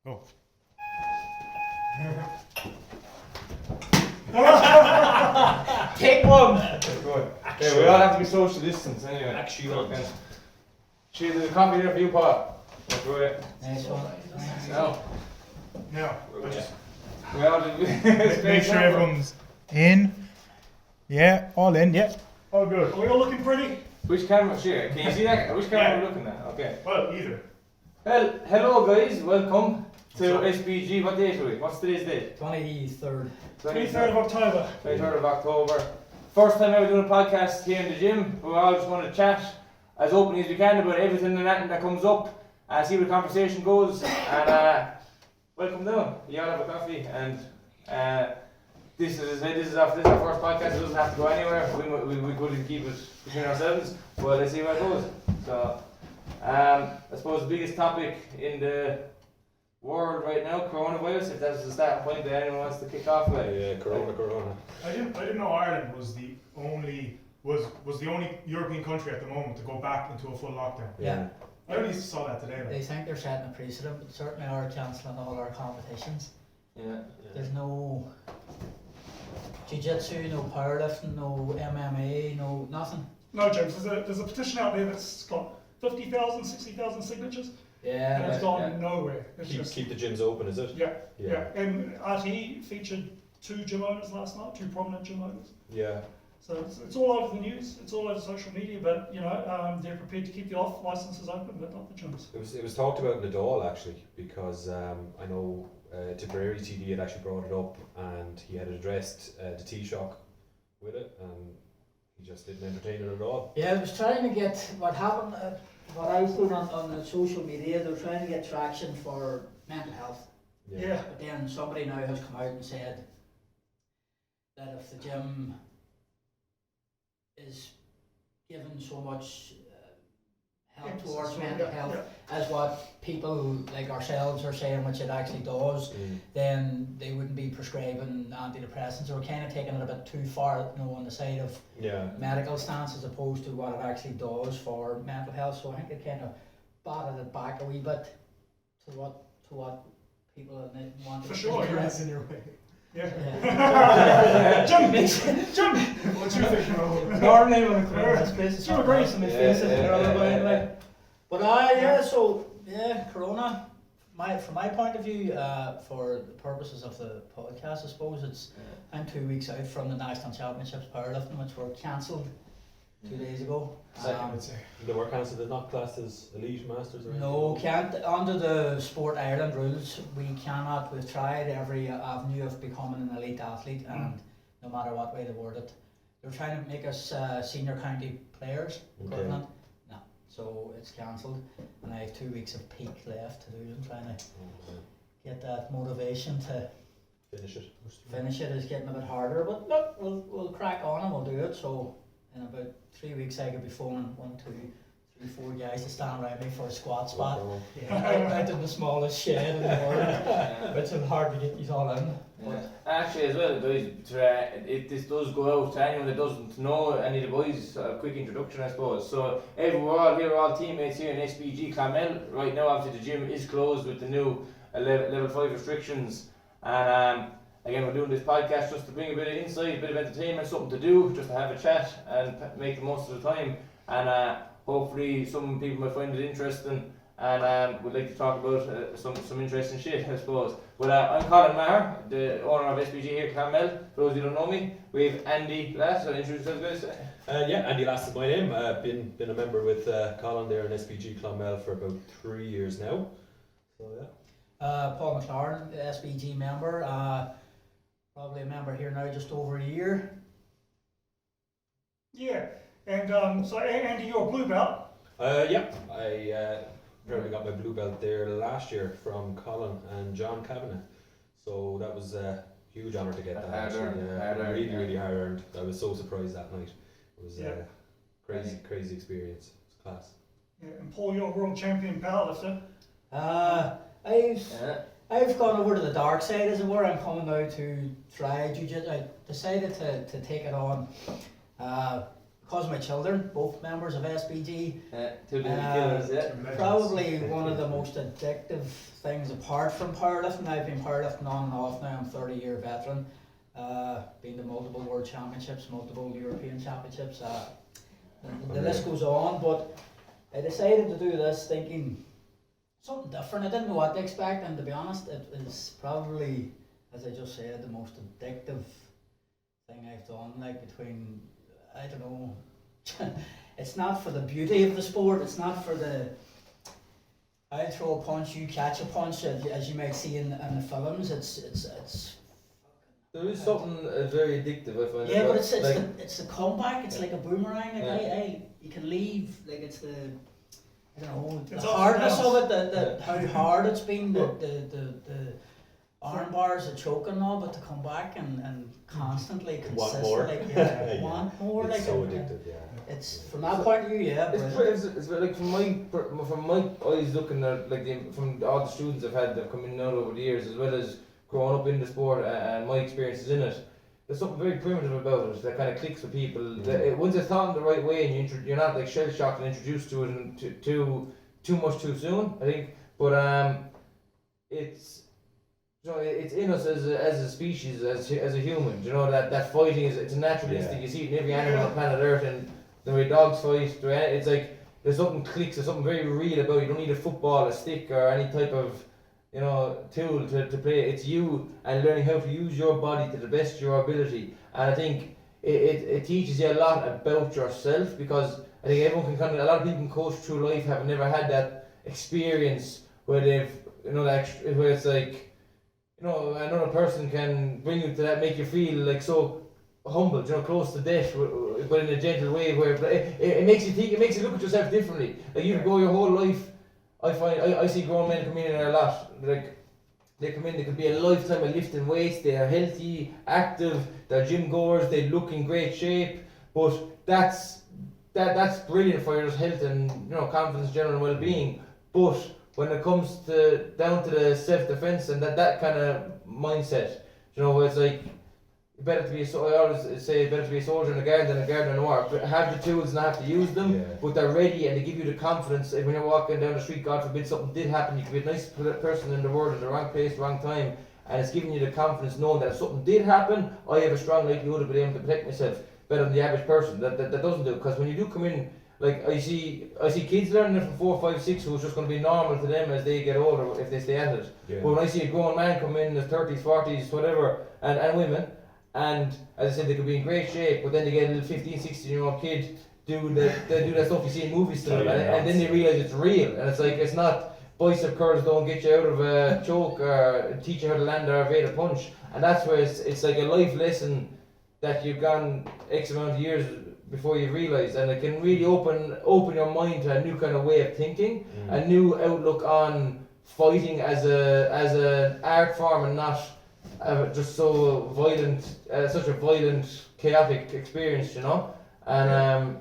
Oh. Take one! Good. Yeah, we all have to be social distance anyway. Action. Cheers, there's a coffee here for you, Paul. That's right. Nice one. Now, Now, I just we all make sure everyone's in. Yeah, all in, yeah. All good. Are we all looking pretty? Which camera? Sure. Can you see that? Which camera are we looking at? Okay. Well, either. Well, hello guys. Welcome to SBG. What date are we? What's today's date? 23rd. 23rd of October. 23rd of October. First time ever doing a podcast here in the gym. We're all just going to chat as openly as we can about everything and that comes up. See where the conversation goes. And welcome down. You all have a coffee. And this is our first podcast. It doesn't have to go anywhere. We could keep it between ourselves. But let's see where it goes. So, I suppose the biggest topic in the world right now, coronavirus, if that's the starting point that anyone wants to kick off with. Yeah, corona. I didn't know Ireland was the only European country at the moment to go back into a full lockdown. Yeah. I only saw that today. They think they're setting a precedent, but certainly are cancelling all our competitions. Yeah. There's no jiu-jitsu, no powerlifting, no MMA, no nothing. No, James, there's a petition out there that's got 50,000, 60,000 signatures, Yeah, and it's but gone nowhere. It's Keep the gyms open, is it? yeah. And RTE featured 2 gym owners last night, 2 prominent gym owners. Yeah. So it's all over the news, it's all over social media, but they're prepared to keep the off licenses open, but not the gyms. It was talked about in the Dáil actually, because I know Tipperary TV had actually brought it up, and he had addressed the Taoiseach with it, and he just didn't entertain it at all. yeah, I was trying to get what happened. What I seen on the social media, they were trying to get traction for mental health. Yeah. But then somebody now has come out and said that if the gym is given so much help Emphasis towards on- mental health as what people like ourselves are saying, which it actually does, then they wouldn't be prescribing antidepressants. Or kind of taking it a bit too far, on the side of Yeah. medical stance as opposed to what it actually does for mental health. So I think it kind of batted it back a wee bit to what people want. For sure, That's in your way. Yeah. Yeah. Jim! What you think, Mo? Normally when I come in this place, it's Jim not agrees. nice in my face, But Corona, from my point of view, for the purposes of the podcast, I suppose I'm 2 weeks out from the National Championships powerlifting, which were cancelled 2 days ago. I would say. They were cancelled. They're not classed as elite masters or anything? No, can't. Under the Sport Ireland rules, we cannot. We've tried every avenue of becoming an elite athlete, and no matter what way they word it, they're trying to make us senior county players equivalent. No, so it's cancelled, and I have 2 weeks of peak left to do. I'm trying to get that motivation to Finish it. finish it. Is getting a bit harder, but look, we'll crack on and we'll do it. So in about 3 weeks, I could be phoning 1, 2, 3, 4 guys to stand around me for a squat spot. Out in the smallest shed in the world, which is hard to get these all in. Yeah. Actually, as well, guys, this does go out to anyone that doesn't know any of the boys. A quick introduction, I suppose. So, we're all teammates here in SBG Clonmel. Right now, obviously, the gym is closed with the new level 5 restrictions. And again, we're doing this podcast just to bring a bit of insight, a bit of entertainment, something to do, just to have a chat and make the most of the time. And hopefully, some people might find it interesting. And we'd like to talk about some interesting shit, I suppose. But I'm Colin Maher, the owner of SBG here at Clonmel. For those who don't know me, we have Andy Lass. So introduce yourself, guys. Yeah, Andy Lass is my name. Been a member with Colin there in SBG Clonmel for about 3 years now. So yeah. Paul McLaren, the SBG member, probably a member here now just over a year. Yeah. And so Andy, you're a blue belt. Yeah, I probably got my blue belt there last year from Colin and John Kavanagh. So that was a huge honour to get that. Hard earned, Really hard earned. I was so surprised that night. It was Yeah. crazy experience. It's class. Yeah, and Paul, you're a world champion powerlifter. I've gone over to the dark side, as it were. I'm coming now to try jiu-jitsu. I decided to take it on because my children, both members of SBG, Two little killers, yeah. probably one of the most addictive things apart from powerlifting. I've been powerlifting on and off now. I'm a 30-year veteran. Been to multiple world championships, multiple European championships. The list goes on, but I decided to do this thinking something different. I didn't know what to expect, and to be honest, it is probably, as I just said, the most addictive thing I've done. Like between, I don't know, it's not for the beauty of the sport. It's not for the I throw a punch, you catch a punch, as you might see in the films. It's There is something very addictive, I find. yeah, but it's like, the comeback. It's like a boomerang. Like Yeah. you can leave. Like it's the, I don't know, the It's hardness up of and it. The how hard it's been. The arm bars, the choke and all, but to come back and constantly, Want more. consistently, Yeah. want more. It's Like so it- addictive, yeah. It's from that point of view, yeah. brilliant. it's like from my eyes looking at like from all the students I've had that have come in and out over the years, as well as growing up in the sport and my experiences in it. There's something very primitive about it that kind of clicks with people. Once it's thought in the right way and you're not like shell shocked and introduced to it and too much too soon, I think. But it's. You know, it's in us as a species, as a human. You know that fighting it's a natural instinct. You see it in every animal on planet Earth, and the way dogs fight. It's like there's something clicks. There's something very real about it. You don't need a football, a stick, or any type of tool to play. It's you and learning how to use your body to the best of your ability. And I think it teaches you a lot about yourself, because I think everyone can a lot of people can coach through life have never had that experience where they've where it's like. Another person can bring you to that, make you feel like so humble, close to death, but in a gentle way. Where it makes you think, it makes you look at yourself differently. Like you can go your whole life. I see grown men come in there a lot. Like they come in, they could be a lifetime of lifting weights. They are healthy, active. They're gym goers. They look in great shape. But that's brilliant for your health and confidence, general well-being. But when it comes down to the self-defense and that kind of mindset, where it's like better to be I always say better to be a soldier in a garden than a gardener in a war. But have the tools and have to use them, but they're ready and they give you the confidence. When you're walking down the street, God forbid something did happen, you could be a nice person in the world at the wrong place, wrong time, and it's giving you the confidence knowing that if something did happen, I have a strong likelihood of being able to protect myself better than the average person. That doesn't do, because when you do come in. Like I see kids learning it from 4, 5, 6 who's just going to be normal to them as they get older if they stay at it. Yeah. But when I see a grown man come in his 30s, 40s, whatever, and women, and as I said, they could be in great shape, but then they get a little 15, 16-year-old kid they do that stuff you see in movies to them, and then they realise it's real, and it's like it's not bicep curls don't get you out of a choke or teach you how to land or evade a punch, and that's where it's like a life lesson that you've gone X amount of years before you realise, and it can really open your mind to a new kind of way of thinking, a new outlook on fighting as an art form and not just so violent, such a violent, chaotic experience, And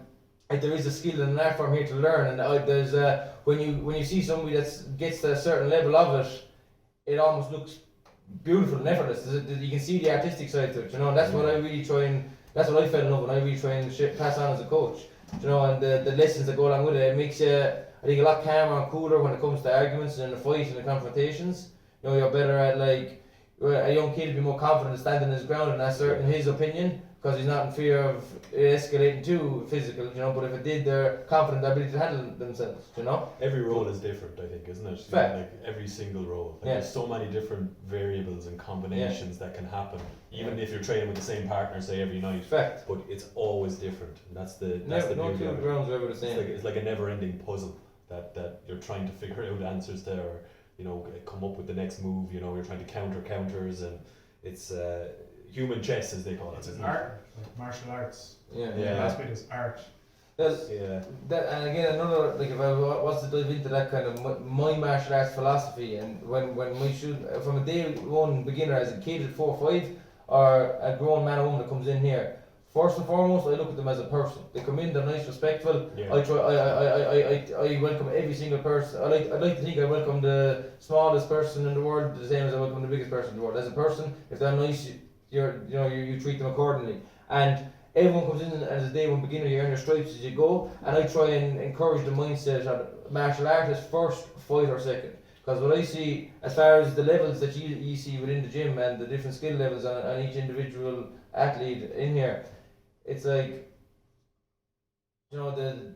like there is a skill and an art form here to learn, and there's when you see somebody that gets to a certain level of it, it almost looks beautiful and effortless. You can see the artistic side to it, And that's what I really try and. That's what I fell in love with, and I really try and pass on as a coach. And the lessons that go along with it. It makes you, I think, a lot calmer and cooler when it comes to arguments and the fight and the confrontations. You're better at a young kid would be more confident standing his ground and asserting his opinion, because he's not in fear of it escalating too physical, But if it did, they're confident in their ability to handle themselves, Every role is different, I think, isn't it? Fact. Like every single role. There's so many different variables and combinations that can happen, even if you're training with the same partner, say every night. Fact. But it's always different. And that's the No beauty two of it. grounds are ever the same. It's like a never-ending puzzle that you're trying to figure out answers to, or come up with the next move. You're trying to counter counters, and it's human chess, as they call it. It's an art, like martial arts. Yeah. The last bit is art. And again, another, if I was to dive into that kind of my martial arts philosophy, and when my student, from a day one beginner as a kid at 4 or 5, or a grown man or woman that comes in here, first and foremost, I look at them as a person. They come in, they're nice, respectful. I welcome every single person. I'd like to think I welcome the smallest person in the world the same as I welcome the biggest person in the world. As a person, if they're nice, you treat them accordingly. And everyone comes in as a day one beginner, you earn your stripes as you go, and I try and encourage the mindset that martial art is first, fight or second. Because what I see, as far as the levels that you see within the gym and the different skill levels on each individual athlete in here, it's like, you know, the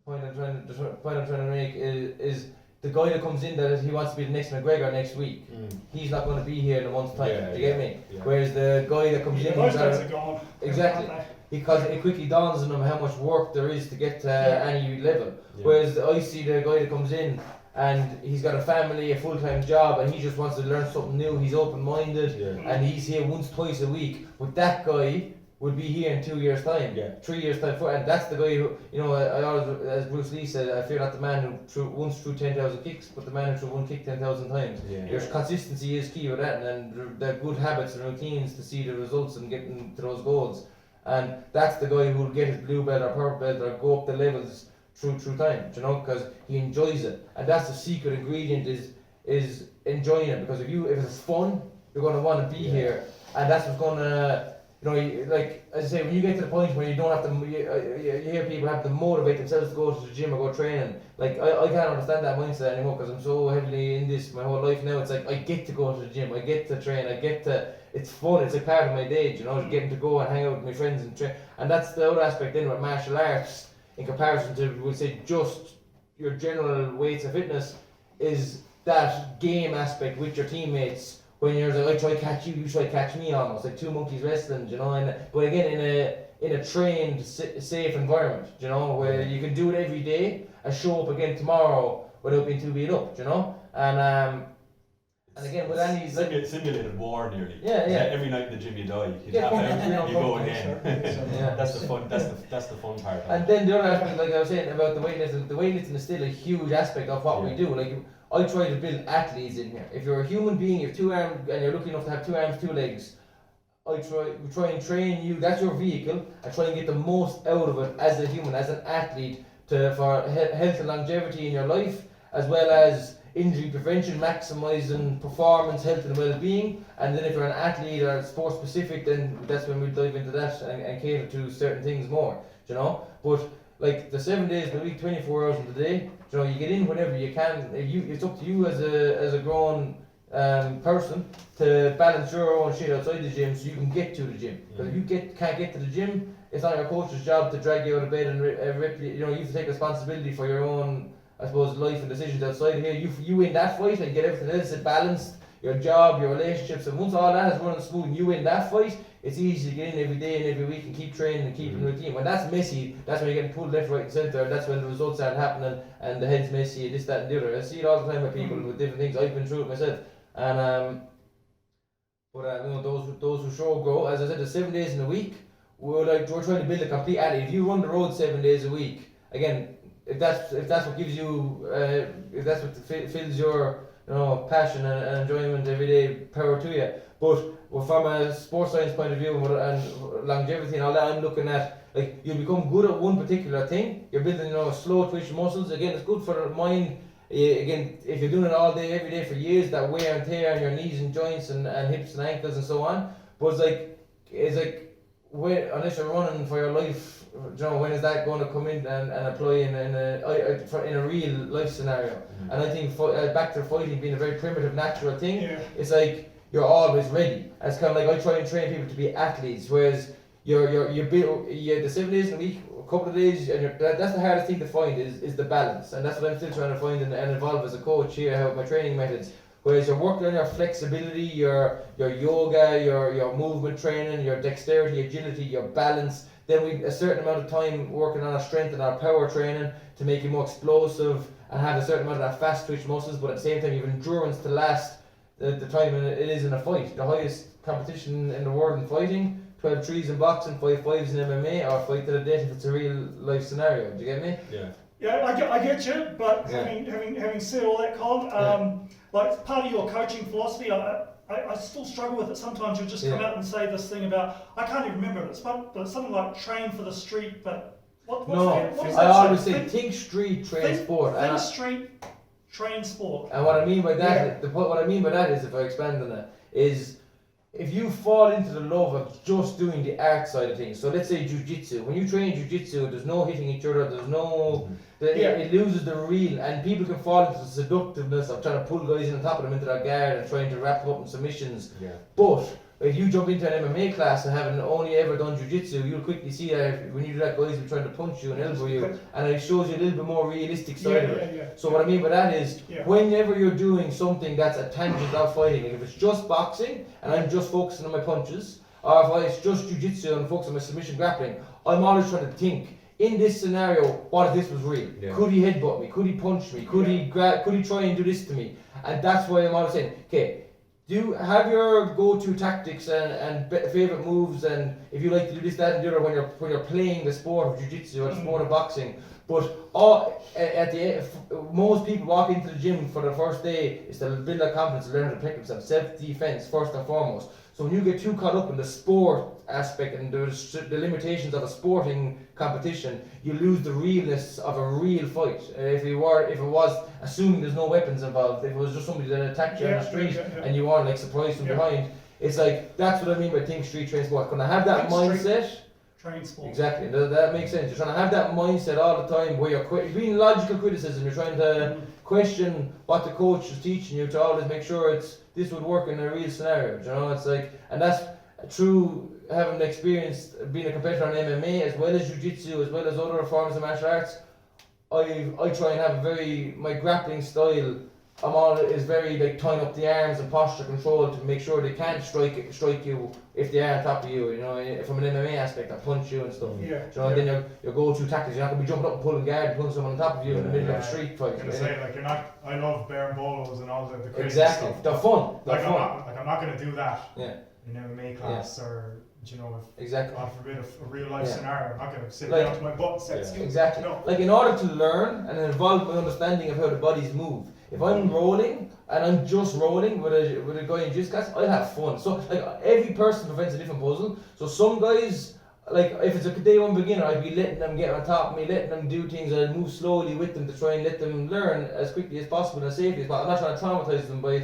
point I'm trying to make is the guy that comes in that he wants to be the next McGregor next week, he's not going to be here in a month's time. Do you get me? Yeah. Whereas the guy that comes in, those days are gone. exactly, because it quickly dawns on him how much work there is to get to any level. Yeah. Whereas I see the guy that comes in and he's got a family, a full-time job, and he just wants to learn something new. He's open-minded, and he's here once, twice a week. But that guy would be here in 2 years' time, 3 years' time, and that's the guy who, you know, I always, as Bruce Lee said, I fear not the man who once threw 10,000 kicks, but the man who threw one kick 10,000 times. There's consistency is key with that, and then the good habits and routines to see the results and getting to those goals. And that's the guy who will get his blue belt or purple belt or go up the levels through time, you know, because he enjoys it. And that's the secret ingredient is enjoying it, because if it's fun, you're going to want to be here, and that's what's going to, you know, like as I say, when you get to the point where you don't have to, you hear people have to motivate themselves to go to the gym or go training. Like I can't understand that mindset anymore, because I'm so heavily in this my whole life now. It's like I get to go to the gym, I get to train, it's fun, it's a part of my day, you know, getting to go and hang out with my friends and train. And that's the other aspect then with martial arts, in comparison to, we'll say, just your general weights and fitness, is that game aspect with your teammates. When you're like, I try to catch you, you try to catch me, almost like two monkeys wrestling, you know. And but again, in a trained, safe environment, you know, where you can do it every day and show up again tomorrow without being too beat up, you know. And again, with any simulated war nearly. Yeah. Every night in the gym you die, you tap out, you go again. That's the fun. That's the fun part. And then the other aspect, like I was saying about the weightlifting is still a huge aspect of what we do. Like I try to build athletes in here. If you're a human being, you have 2 arms, and you're lucky enough to have 2 arms, 2 legs, we try and train you. That's your vehicle. I try and get the most out of it as a human, as an athlete, for health and longevity in your life, as well as injury prevention, maximising performance, health and well-being. And then if you're an athlete or sport specific, then that's when we dive into that and cater to certain things more, you know. But like the 7 days in the week, 24 hours in the day, you know, you get in whenever you can. It's up to you as a grown person to balance your own shit outside the gym so you can get to the gym. Because if you can't get to the gym, it's not your coach's job to drag you out of bed and rip you. You know, you have to take responsibility for your own, I suppose, life and decisions outside here. You win that fight and get everything else balanced, your job, your relationships, and once all that is running smooth and you win that fight, it's easy to get in every day and every week and keep training and keep in routine. When that's messy, that's when you're getting pulled left, right and centre, and that's when the results start happening and the head's messy and this, that and the other. I see it all the time with people with different things. I've been through it myself. And you know, those who show grow, as I said, the 7 days in a week, we're trying to build a complete athlete. If you run the road 7 days a week, again, if that's what gives you, if that's what fills your, you know, passion and enjoyment every day, power to you. But from a sports science point of view and longevity and all that, I'm looking at, like, you become good at one particular thing. You're building, you know, slow twitch muscles. Again, it's good for the mind. Again, if you're doing it all day, every day for years, that wear and tear on your knees and joints and hips and ankles and so on. But it's like unless you're running for your life, you know, when is that going to come in and apply in a real life scenario? And I think back to fighting being a very primitive, natural thing. It's like you're always ready. It's kind of like I try and train people to be athletes, whereas you're built, the 7 days in a week, a couple of days, and that's the hardest thing to find is the balance, and that's what I'm still trying to find and evolve as a coach here. How my training methods. Whereas you're working on your flexibility, your yoga, your movement training, your dexterity, agility, your balance. Then we a certain amount of time working on our strength and our power training to make you more explosive and have a certain amount of that fast twitch muscles, but at the same time you have endurance to last the time it is in a fight. The highest competition in the world in fighting, 12 threes in boxing, 5 5s in MMA, or fight to the death if it's a real life scenario. Do you get me? Yeah, I get you, but having said all that, Colin, like part of your coaching philosophy, I still struggle with it. Sometimes you'll just come out and say this thing about, I can't even remember it, but it's something like train for the street, but what's that? I always say think street, train sport. Think street, train sport. And what I mean by that, what I mean by that is, if I expand on it, is if you fall into the love of just doing the art side of things, so let's say jiu-jitsu, when you train jiu-jitsu, there's no hitting each other, there's no, it loses the real, and people can fall into the seductiveness of trying to pull guys in on top of them into their guard and trying to wrap them up in submissions. But if you jump into an MMA class and having only ever done jiu-jitsu, you'll quickly see that when you do that, guys will be trying to punch you and elbow you, and it shows you a little bit more realistic side of it. So what I mean by that is, whenever you're doing something that's a tangent of fighting, like if it's just boxing and I'm just focusing on my punches, or if it's just jiu-jitsu and I'm focusing on my submission grappling, I'm always trying to think, in this scenario, what if this was real? Could he headbutt me? Could he punch me? Could he try and do this to me? And that's why I'm always saying, okay, do have your go-to tactics and favorite moves, and if you like to do this, that, and the other when you're playing the sport of jiu-jitsu or the sport of boxing. But most people walk into the gym for the first day is to build their confidence, learn to protect themselves, self-defense first and foremost. So when you get too caught up in the sport aspect and the limitations of a sporting competition, you lose the realness of a real fight. If it was assuming there's no weapons involved, if it was just somebody that attacked you on the street and you weren't like surprised from behind, it's like that's what I mean by think street train sport. Can I have that mindset? Train sport. Exactly, that makes sense. You're trying to have that mindset all the time where you're being logical criticism. You're trying to question what the coach is teaching you to always make sure this would work in a real scenario. You know, it's like, and that's true. Having experience being a competitor in MMA as well as jiu-jitsu as well as other forms of martial arts, I try and have my grappling style. Is very like tying up the arms and posture control to make sure they can't strike you if they are on top of you. You know, from an MMA aspect, I punch you and stuff. You know, and then your go-to tactics. You're not gonna be jumping up and pulling guard and pulling someone on top of you in the middle of a street fight. I was gonna say, like, you're not. I love bearing bolos and all the crazy exactly stuff. They're fun. I'm not gonna do that. In MMA class or. You know, if exactly. God forbid a real life scenario, I'm not going to sit like, down to my butt and set exactly. No. Like in order to learn and involve my understanding of how the bodies move. If I'm rolling and I'm just rolling with a guy in jiu-jitsu class, I'll have fun. So like every person presents a different puzzle. So some guys, like if it's a day one beginner, I'd be letting them get on top of me, letting them do things, I'd move slowly with them to try and let them learn as quickly as possible and as safely as possible. I'm not trying to traumatize them by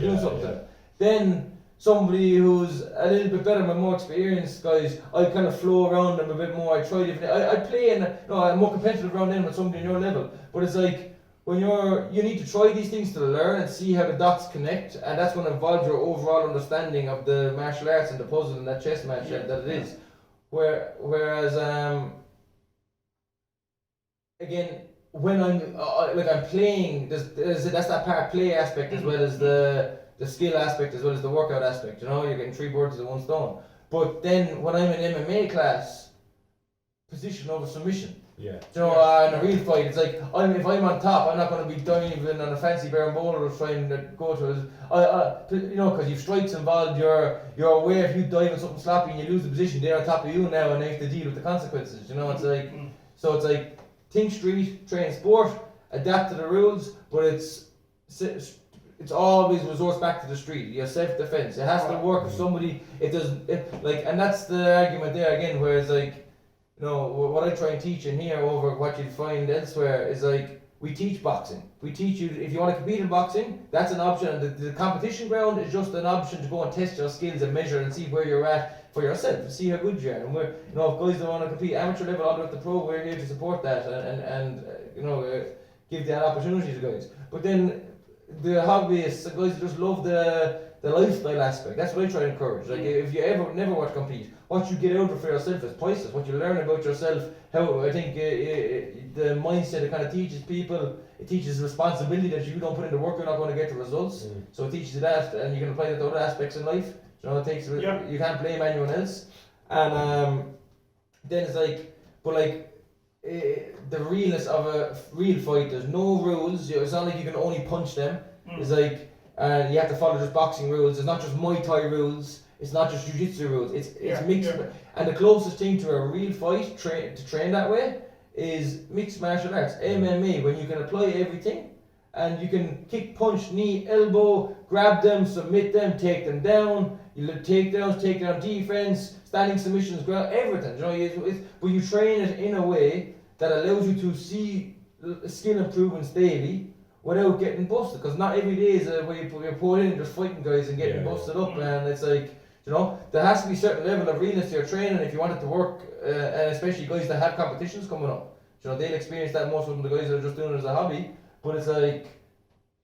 doing something to them. Then somebody who's a little bit better, but more experienced guys, I kind of flow around them a bit more. I try different. I play and I'm more competitive around them with somebody on your level. But it's like when you need to try these things to learn and see how the dots connect, and that's going to involve your overall understanding of the martial arts and the puzzle and that chess match that it is. Whereas again, when I'm playing, that's that part play aspect as well as the skill aspect as well as the workout aspect. You know, you're getting 3 birds with 1 stone. But then when I'm in MMA class, position over submission. You know, in a real fight, it's like if I'm on top, I'm not going to be diving on a fancy bear bowler trying to go to his, you know, because you've strikes involved. You're aware if you dive on something sloppy and you lose the position, they're on top of you now, and they have to deal with the consequences. You know, it's like so. It's like think street, train sport, adapt to the rules, but it's always resorts back to the street. Your self-defense. It has to work if somebody. And that's the argument there again, where it's like, you know, what I try and teach in here over what you'd find elsewhere is like we teach boxing. We teach you if you want to compete in boxing, that's an option. And the competition ground is just an option to go and test your skills and measure and see where you're at for yourself, see how good you are. And we're, you know, if guys don't want to compete amateur level all the way up to pro, we're here to support that and you know, give that opportunity to guys. But then the hobbyists, the guys who just love the lifestyle aspect, that's what I try to encourage. Like if you never want to compete, what you get out of it for yourself is priceless. What you learn about yourself, how I think the mindset it kind of teaches people, it teaches responsibility that if you don't put in the work, you're not going to get the results. So it teaches you that, and you can apply that to other aspects in life. You know, you can't blame anyone else. And then it's like, but like the realness of a real fight, there's no rules. It's not like you can only punch them. It's like you have to follow just boxing rules. It's not just Muay Thai rules. It's not just jiu-jitsu rules. It's mixed. And the closest thing to a real fight to train that way is mixed martial arts, MMA, when you can apply everything and you can kick, punch, knee, elbow, grab them, submit them, take them down. You takedowns, takedown defense, standing submissions, everything. You know, but you train it in a way that allows you to see skill improvements daily without getting busted, because not every day is where you're put in just fighting guys and getting busted up, and it's like, you know, there has to be a certain level of realness to your training if you want it to work, and especially guys that have competitions coming up. You know, they'll experience that most of them, the guys that are just doing it as a hobby, but it's like,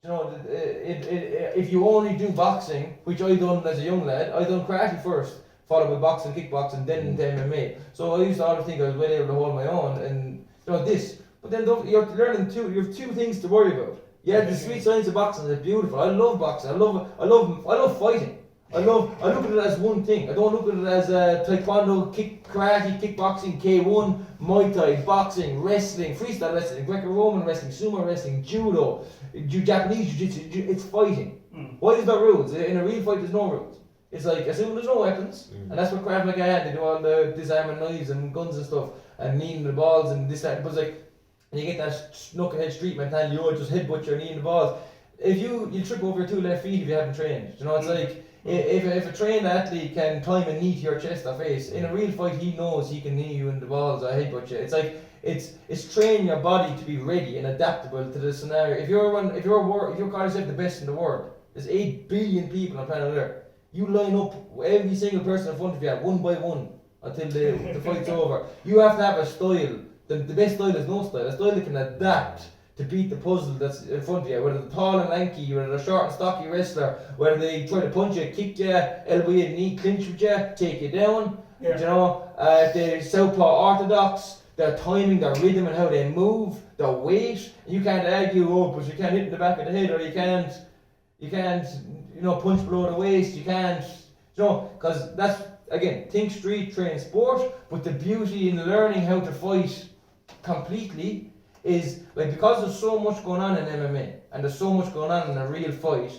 you know, if you only do boxing, which I done as a young lad, I done karate first, followed by boxing, kickboxing, then into MMA. So I used to always think I was well able to hold my own, and you know this. But then you're learning you have two things to worry about. Yeah, the sweet science of boxing is beautiful. I love boxing. I love fighting. I look at it as one thing. I don't look at it as taekwondo, karate, kickboxing, K1, Muay Thai, boxing, wrestling, freestyle wrestling, Greco-Roman wrestling, sumo wrestling, judo, Japanese jiu-jitsu. It's fighting. Why is there rules? In a real fight, there's no rules. It's like, assuming there's no weapons, and that's what Krav Maga had. They do all the disarming knives and guns and stuff, and kneeing the balls and this, that. But it's like, and you get that knucklehead street mentality, just headbutt your knee in the balls. If you trip over your 2 left feet if you haven't trained. You know, it's like, if a trained athlete can time a knee to your chest or face, in a real fight he knows he can knee you in the balls or headbutt you. It's like, it's training your body to be ready and adaptable to the scenario. If you call yourself the best in the world, there's 8 billion people on planet Earth. You line up every single person in front of you one by one until the fight's over. You have to have a style. The best style is no style. A style that can adapt to beat the puzzle that's in front of you. Whether they're tall and lanky, whether they're short and stocky wrestler, whether they try to punch you, kick you, elbow you, knee, clinch with you, take you down. You know, they're southpaw orthodox. Their timing, their rhythm, and how they move, their weight. You can't argue, but you can't hit in the back of the head, or you can't, you know, punch below the waist. You can't, you know, because that's, again, think street, train sport. But the beauty in learning how to fight completely is, like, because there's so much going on in MMA and there's so much going on in a real fight,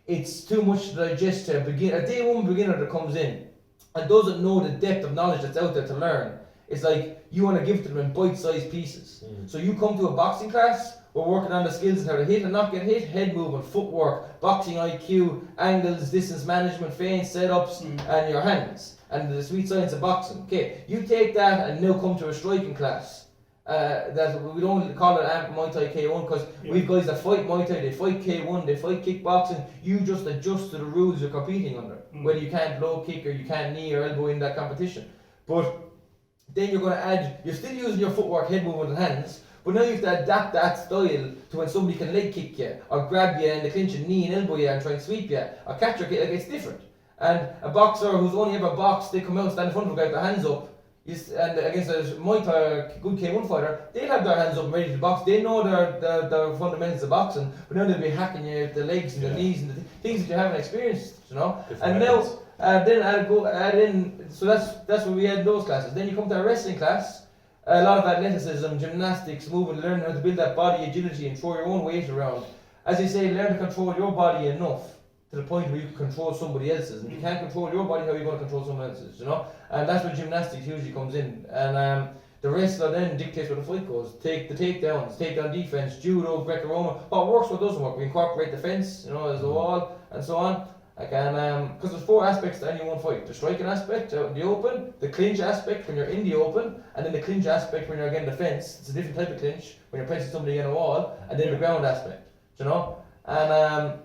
it's too much to digest to a day one beginner that comes in and doesn't know the depth of knowledge that's out there to learn. It's like you want to give it to them in bite-sized pieces. So you come to a boxing class, we're working on the skills of how to hit and not get hit, head movement, footwork, boxing IQ, angles, distance management, feints, setups, and your hands, and the sweet science of boxing. Okay, you take that and now come to a striking class. That we don't call it Muay Thai K1 because we've guys that fight Muay Thai, they fight K1, they fight kickboxing. You just adjust to the rules you're competing under. Whether you can't low kick or you can't knee or elbow in that competition. But then you're going to add, you're still using your footwork, head movement and hands, but now you have to adapt that style to when somebody can leg kick you or grab you in the clinch and knee and elbow you and try and sweep you or catch your kick. Like, it's different. And a boxer who's only ever boxed, they come out and stand in front of a guy with their hands up. And against a Muay Thai or good K1 fighter, they'll have their hands up and ready to box. They know their fundamentals of boxing, but now they'll be hacking you with the legs and the knees and the things that you haven't experienced, you know. Different and methods. Now, then add in. So that's what we had in those classes. Then you come to a wrestling class, a lot of athleticism, gymnastics, movement, learning how to build that body agility and throw your own weight around. As you say, learn to control your body enough to the point where you can control somebody else's. And if you can't control your body, how are you going to control someone else's, you know? And that's where gymnastics usually comes in. And the wrestler then dictates where the fight goes. Take the takedowns, takedown defense, judo, Greco-Roman. What works, what doesn't work. We incorporate the fence, you know, as a wall, and so on. Because there's 4 aspects to any one fight. The striking aspect out in the open, the clinch aspect when you're in the open, and then the clinch aspect when you're against the fence. It's a different type of clinch when you're pressing somebody against a wall, and then the ground aspect, you know? And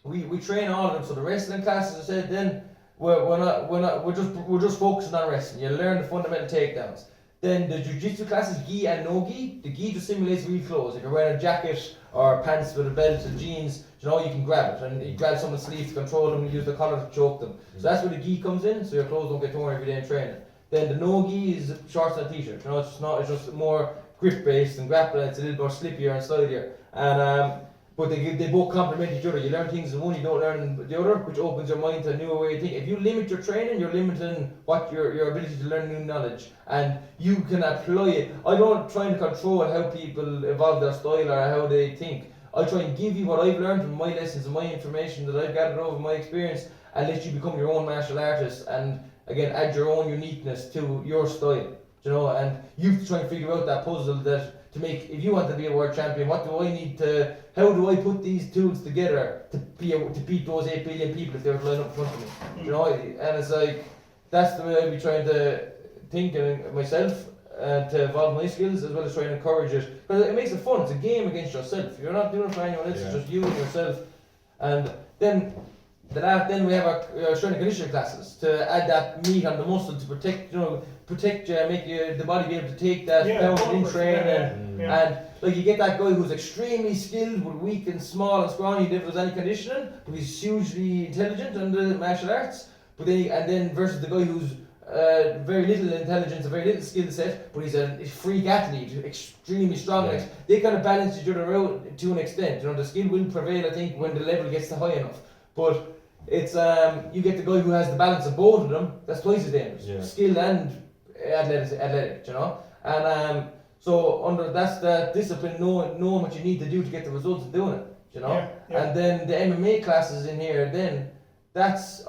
we train all of them. So the wrestling class, as I said, then we're just focusing on wrestling. You learn the fundamental takedowns. Then the jiu-jitsu class is gi and no gi. The gi just simulates real clothes. If you're wearing a jacket or pants with a belt and jeans, you know, you can grab it and you grab someone's sleeve to control them and use the collar to choke them. So that's where the gi comes in, so your clothes don't get torn every day in training. Then the no gi is shorts and t-shirt. You know, it's just more grip based and grappling. It's a little more slippier and slidier. And but they both complement each other. You learn things in one, you don't learn in the other, which opens your mind to a new way of thinking. If you limit your training, you're limiting what your ability to learn new knowledge, and you can apply it. I don't try and control how people evolve their style or how they think. I try and give you what I've learned from my lessons and my information that I've gathered over my experience, and let you become your own martial artist, and again add your own uniqueness to your style. You know, and you have to try and figure out that puzzle that to make, if you want to be a world champion, what do I need to, how do I put these tools together to be able to beat those 8 billion people if they were to line up in front of me? You know, and it's like, that's the way I'd be trying to think myself, to evolve my skills as well as try and encourage it. Because it makes it fun. It's a game against yourself. You're not doing it for anyone else. It's just you and yourself. And then we have our strength and conditioning classes to add that meat on the muscle to protect, make the body be able to take that pound in training. And like you get that guy who's extremely skilled but weak and small and scrawny, if there's any conditioning, but he's hugely intelligent in the martial arts. But then versus the guy who's very little intelligence, a very little skill set, but he's a freak athlete, extremely strong. Yeah. They kind of balance each other out to an extent. The skill will prevail, I think, when the level gets to high enough. But it's you get the guy who has the balance of both of them. That's twice as dangerous. Yeah. Skill and athletic, And so that's the discipline, knowing what you need to do to get the results of doing it, Yeah. And then the MMA classes in here, then that's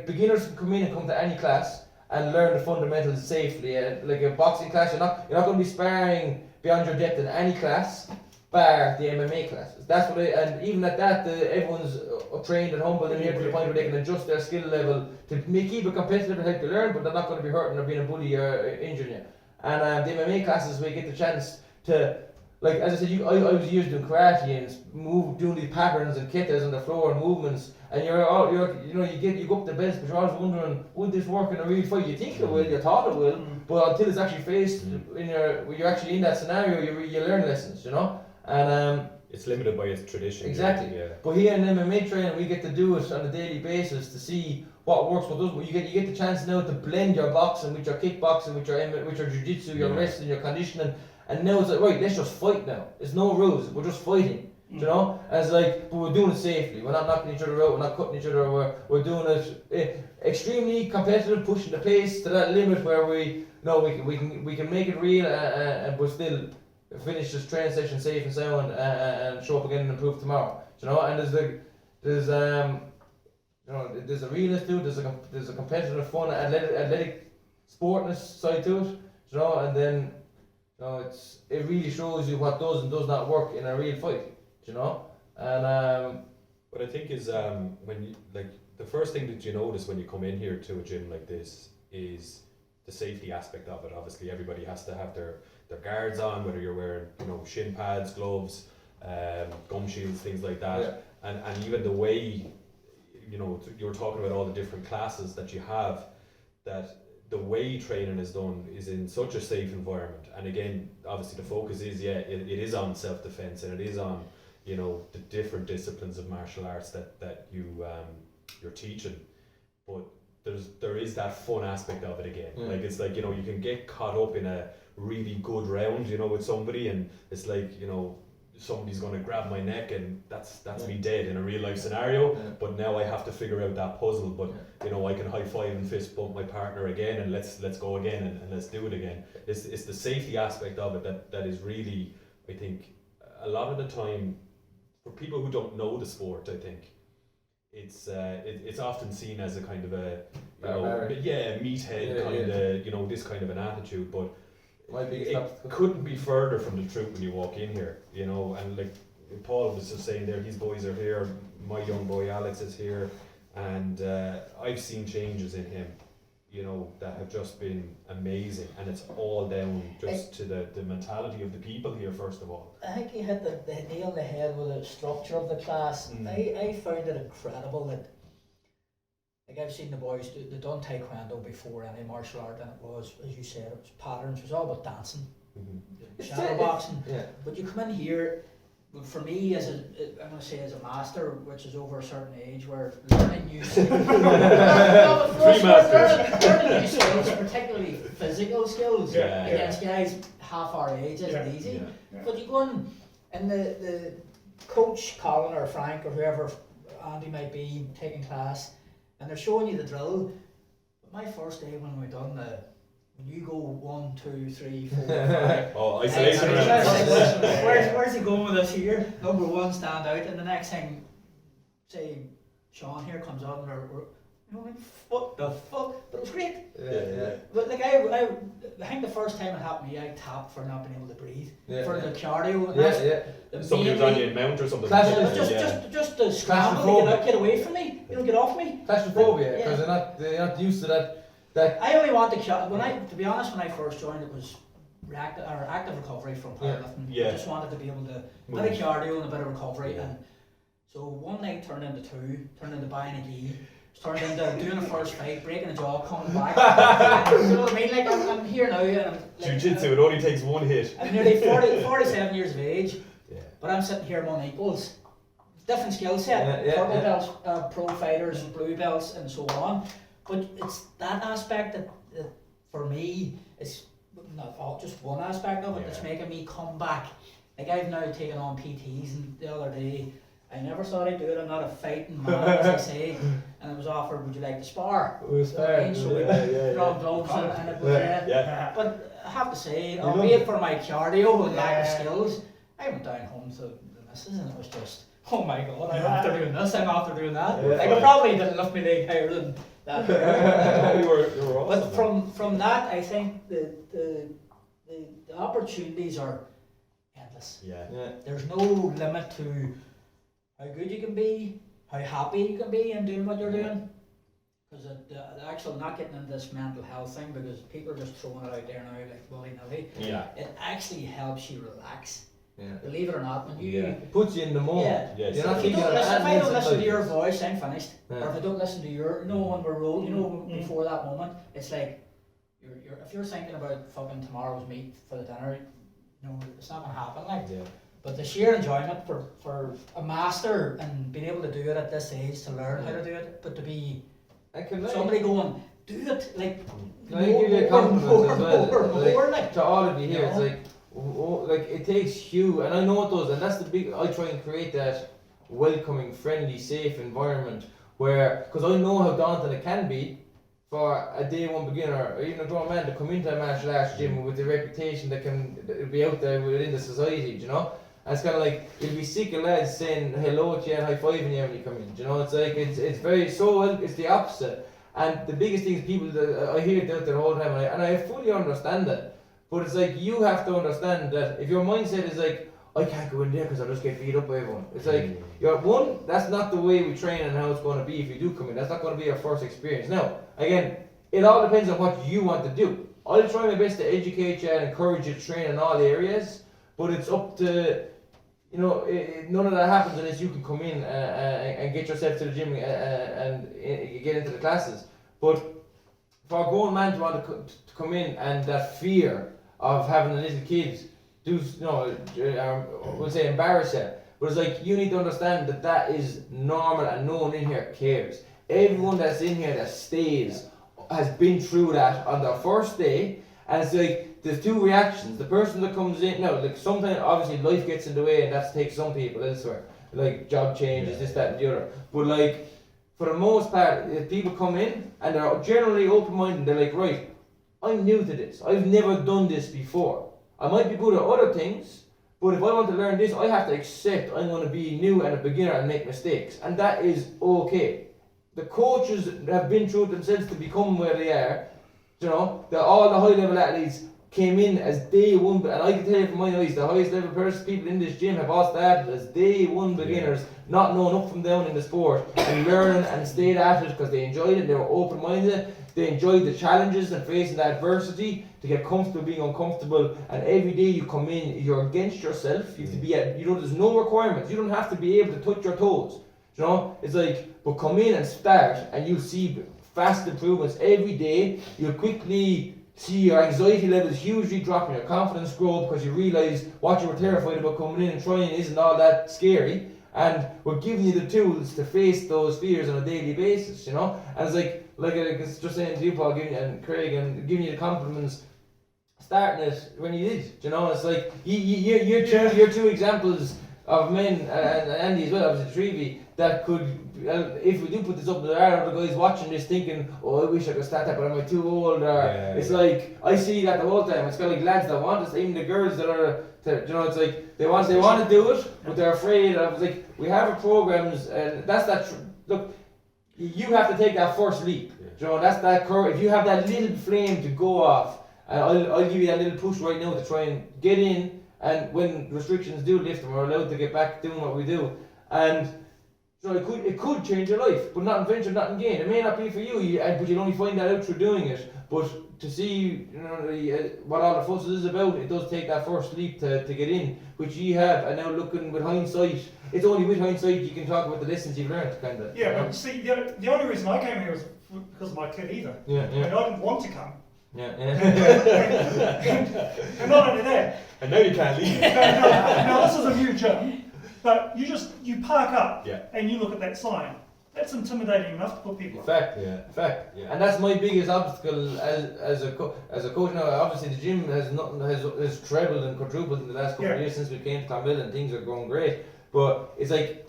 beginners can come in and come to any class and learn the fundamentals safely. Like a boxing class, you're not going to be sparring beyond your depth in any class, bar the MMA classes. That's what and even at that, everyone's trained and humble in here to the point where they can adjust their skill level to keep it competitive and help you learn, but they're not going to be hurting or being a bully or injuring you. And the MMA classes where you get the chance to, like as I said, I was years doing karate and doing these patterns and ketas on the floor and movements, and you go up the best, but you're always wondering, would this work in a real fight? You think it will, you thought it will, but until it's actually faced when you're actually in that scenario, you learn lessons, And it's limited by its tradition. Exactly. Yeah. But here in MMA training, we get to do it on a daily basis to see what works, what doesn't. You get the chance now to blend your boxing with your kickboxing, with your jiu-jitsu, your wrestling, your conditioning. And now it's like, right, let's just fight now. There's no rules. We're just fighting. And it's like, but we're doing it safely. We're not knocking each other out. We're not cutting each other. We're doing it extremely competitive, pushing the pace to that limit where we can make it real, but still finish this training session safe and sound, and show up again and improve tomorrow. And there's a realness to it. There's a competitive, fun, athletic sportness side to it. And then it really shows you what does and does not work in a real fight. And what I think is when you the first thing that you notice when you come in here to a gym like this is the safety aspect of it. Obviously, everybody has to have their guards on, whether you're wearing shin pads, gloves, gum shields, things like that. And even the way you're talking about all the different classes that you have, that the way training is done is in such a safe environment. And again, obviously the focus is it is on self-defense, and it is on the different disciplines of martial arts that you're teaching, but there is that fun aspect of it again. Like it's like you can get caught up in a really good round with somebody, and it's like somebody's going to grab my neck, and that's me dead in a real life scenario. But now I have to figure out that puzzle. But I can high five and fist bump my partner again, and let's go again, and let's do it again. It's the safety aspect of it that is really, I think, a lot of the time for people who don't know the sport, I think it's often seen as a kind of a meathead kind of this kind of an attitude, but it couldn't be further from the truth when you walk in here, and like Paul was just saying there, his boys are here, my young boy Alex is here, and I've seen changes in him, that have just been amazing, and it's all down just to the mentality of the people here, first of all. I think you hit the nail on the head with the structure of the class. I found it incredible that, like, I've seen the boys they've done taekwondo before, any martial art, and it was, as you said, it was patterns, it was all about dancing, shadow boxing. But you come in here, for me, I'm going to say as a master, which is over a certain age, where learning new skills, learning new skills, particularly physical skills, against guys half our age isn't easy. But you go in, and the coach, Colin or Frank or whoever Andy might be taking class, and they're showing you the drill. But my first day when we done when you go 1, 2, 3, 4, 5. Oh, isolation round. Where's he going with this here? Number 1, stand out, and the next thing, say Sean here comes up, and we're what the fuck? But it was great. But like I think the first time it happened to me, I tapped for not being able to breathe for the cardio. Somebody was on your mount or something. Just the scramble to get away from me. Get off me. Claustrophobia, because they're not used to that. I only want to be honest, when I first joined, it was active recovery from Yeah. powerlifting. Yeah. I just wanted to be able to Move. bit of cardio and a bit of recovery, Yeah. and so one night turned into two, turned into buying a gi, turned into doing a first fight, breaking a jaw, coming back. You know what I mean? Like I'm here now, and I'm like, Jiu-jitsu, it only takes one hit. I'm nearly 47 years of age, Yeah. but I'm sitting here among equals. Different skill set, purple belts, pro fighters, blue belts, and so on. But it's that aspect that for me, it's not all, just one aspect of it that's making me come back. Like I've now taken on PTs, and the other day, I never thought I'd do it. I'm not a fighting man, as I say. And I was offered, would you like to spar? So we put on gloves and it was Yeah. But I have to say, albeit for my cardio and lack of skills, I went down home to the missus and it was just, oh my god, I'm after doing this, I'm after doing that. Yeah. Like I probably didn't lift my leg higher than that. you were awesome. But from that, I think the opportunities are endless. Yeah. There's no limit to how good you can be, how happy you can be in doing what you're doing. Because the actual, not getting into this mental health thing, because people are just throwing it out there now like willy-nilly. Yeah. It actually helps you relax. Yeah. Believe it or not, when you It puts you in the moment. Yes. You're not if, you thinking don't of listen, if I anything don't listen to like your this. voice, I'm finished. Yeah. Or if I don't listen to your, when we're rolling, before that moment, it's like, you're if you're thinking about fucking tomorrow's meat for the dinner, it's not gonna happen. Like, Yeah. but the sheer enjoyment for a master and being able to do it at this age, to learn how to do it, but to be somebody going, do it, like, Can I give you a compliment as well? more, like, To all of you here, You it's like it takes you, and I know it does, and that's the big. I try and create that welcoming, friendly, safe environment where, because I know how daunting it can be for a day one beginner or even a grown man to come into a martial arts gym with the reputation that can be out there within the society, you know. And it's kind of like you'll be sick of lads saying hello to you and high fiving you when you come in. You know, it's like it's very so. It's the opposite. And the biggest thing is people that I hear it out there all the time, and I fully understand that. But it's like you have to understand that if your mindset is like, I can't go in there because I'll just get beat up by everyone. It's like, that's not the way we train and how it's going to be if you do come in. That's not going to be your first experience. Now, again, it all depends on what you want to do. I'll try my best to educate you and encourage you to train in all areas, but it's up to, none of that happens unless you can come in and get yourself to the gym and get into the classes. But for a grown man to want to come in and that fear of having a little kid we'll say embarrass you, but it's like you need to understand that is normal and no one in here cares. Everyone that's in here that stays has been through that on their first day, and it's like there's two reactions. The person that comes in, sometimes obviously life gets in the way and that takes some people elsewhere, like job changes, this, that and the other, but like for the most part, if people come in and they're generally open-minded, they're like, right, I'm new to this, I've never done this before. I might be good at other things, but if I want to learn this, I have to accept I'm going to be new and a beginner and make mistakes, and that is okay. The coaches have been through it themselves to become where they are. All the high-level athletes came in as day one, and I can tell you from my eyes, the highest level people in this gym have all started as day one beginners, not knowing up from down in the sport, and learning and stayed at it because they enjoyed it, they were open-minded, they enjoyed the challenges and facing the adversity to get comfortable being uncomfortable, and every day you come in, you're against yourself, you have to be there's no requirements, you don't have to be able to touch your toes, it's like, but come in and start, and you'll see fast improvements every day. You'll quickly see your anxiety levels hugely drop and your confidence grow because you realise what you were terrified about coming in and trying isn't all that scary, and we're giving you the tools to face those fears on a daily basis, and it's like I was just saying to you, Paul, and Craig, and giving you the compliments starting it when you did, it's like you're two examples of men, and Andy as well, obviously Trevi, that could, if we do put this up, there are other guys watching this thinking, oh, I wish I could start that, but am I too old? Or it's like, I see that the whole time. It's kind of like lads that want this, even the girls that are, it's like, they want to do it, but they're afraid of, like, we have programs, and that's that, look, you have to take that first leap. That's that curve. If you have that little flame to go off, and I'll give you that little push right now to try and get in, and when restrictions do lift and we're allowed to get back doing what we do, and it could change your life, but not in venture, not in gain. It may not be for you, but you'll only find that out through doing it. But to see what all the fuss is about, it does take that first leap to get in, which you have. And now looking with hindsight, it's only with hindsight you can talk about the lessons you've learned, kind of. Yeah, but see, the only reason I came here was because of my kid either. Yeah, I mean, I didn't want to come. Yeah, And not only that, And now you can't leave. now this is a new gym, but you park up Yeah. and you look at that sign. That's intimidating enough to put people off. fact. Yeah. Fact. Yeah. And that's my biggest obstacle as a coach. Now, obviously, the gym has trebled and quadrupled in the last couple of years since we came to Clonmel, and things are going great. But it's like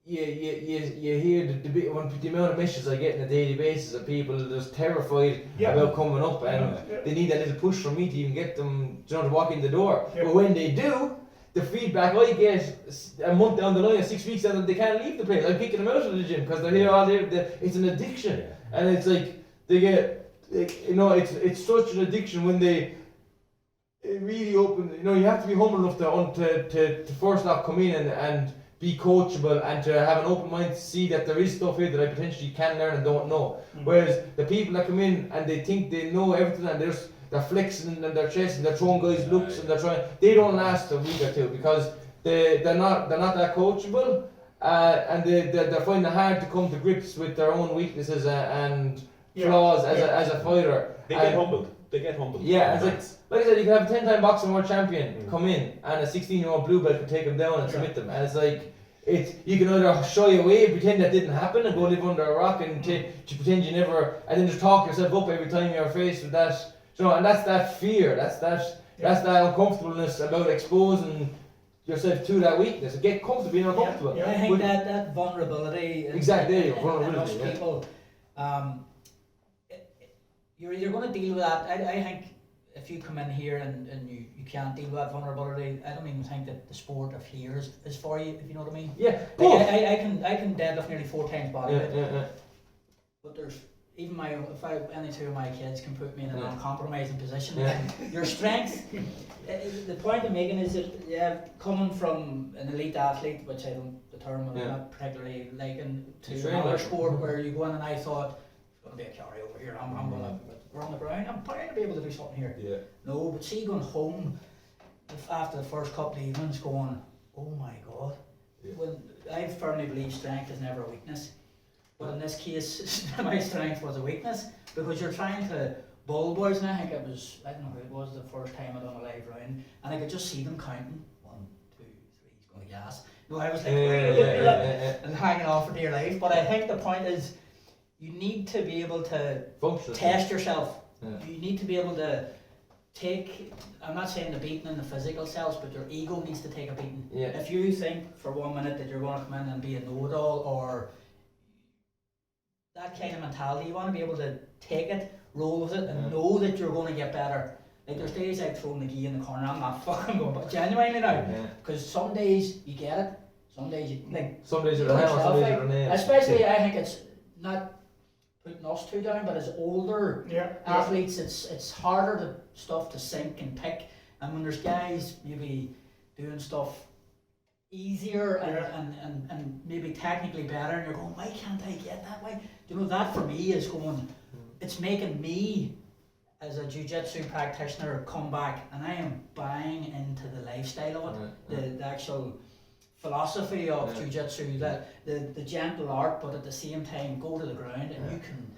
you hear the amount of messages I get on a daily basis of people just terrified about coming up, and they need that little push from me to even get them, to walk in the door. Yeah. But when they do, the feedback I get a month down the line, or 6 weeks down, they can't leave the place. I'm kicking them out of the gym because they're here all day. It's an addiction, and it's like they get, it's such an addiction when they really open. You have to be humble enough to first off come in and be coachable, and to have an open mind to see that there is stuff here that I potentially can learn and don't know. Whereas the people that come in and they think they know everything, and they're flexing and their chest and they're throwing guys looks and they don't last a week or two because they're not that coachable, and they're finding it hard to come to grips with their own weaknesses and flaws as a fighter. They get humbled. Yeah, it's like I said, you can have a 10-time boxing world champion come in, and a 16-year-old blue belt can take them down and submit them, and it's like you can either shy away, pretend that didn't happen, and go live under a rock and to pretend you never, and then just talk yourself up every time you're faced with that. And that's that fear, that's that uncomfortableness about exposing yourself to that weakness. Get comfortable being uncomfortable. I think that vulnerability. Exactly, vulnerability. And most people, you're either going to deal with that. I think if you come in here and you can't deal with that vulnerability, I don't even think that the sport of here is for you, if you know what I mean. Yeah. Like I can deadlift nearly 4 times body weight. Yeah. But there's even any two of my kids can put me in an uncompromising position. Yeah. Your strength. The point I'm making is that coming from an elite athlete, which I don't determine, I'm not particularly liking, to another sport where you go in and I thought, it's going to be a carry over here. I'm going to run the ground. I'm trying to be able to do something here. Yeah. No, but see, going home after the first couple of evenings, going, oh my God. Yeah. Well, I firmly believe strength is never a weakness. But in this case, my strength was a weakness because you're trying to bull boys, and I think I don't know who it was the first time I done a live round, and I could just see them counting 1, 2, 3, he's going to gas. No, I was like, and hanging off for dear life. But I think the point is, you need to be able to test yourself. Yeah. You need to be able to take, I'm not saying the beating in the physical selves, but your ego needs to take a beating. Yeah. If you think for 1 minute that you're going to come in and be a know-it-all, or that kind of mentality, you want to be able to take it, roll with it, and know that you're going to get better. Like there's days like throwing the key in the corner, I'm not fucking going, but genuinely now, because some days you get it, some days you some days you're a hammer, some days you're a nail. Especially I think it's not putting us two down, but as older athletes, it's harder stuff to sink and pick, and when there's guys maybe doing stuff easier and maybe technically better, and you're going, why can't I get that way? That for me is going, it's making me as a jiu-jitsu practitioner come back, and I am buying into the lifestyle of it, the actual philosophy of jiu-jitsu, the gentle art, but at the same time go to the ground and you can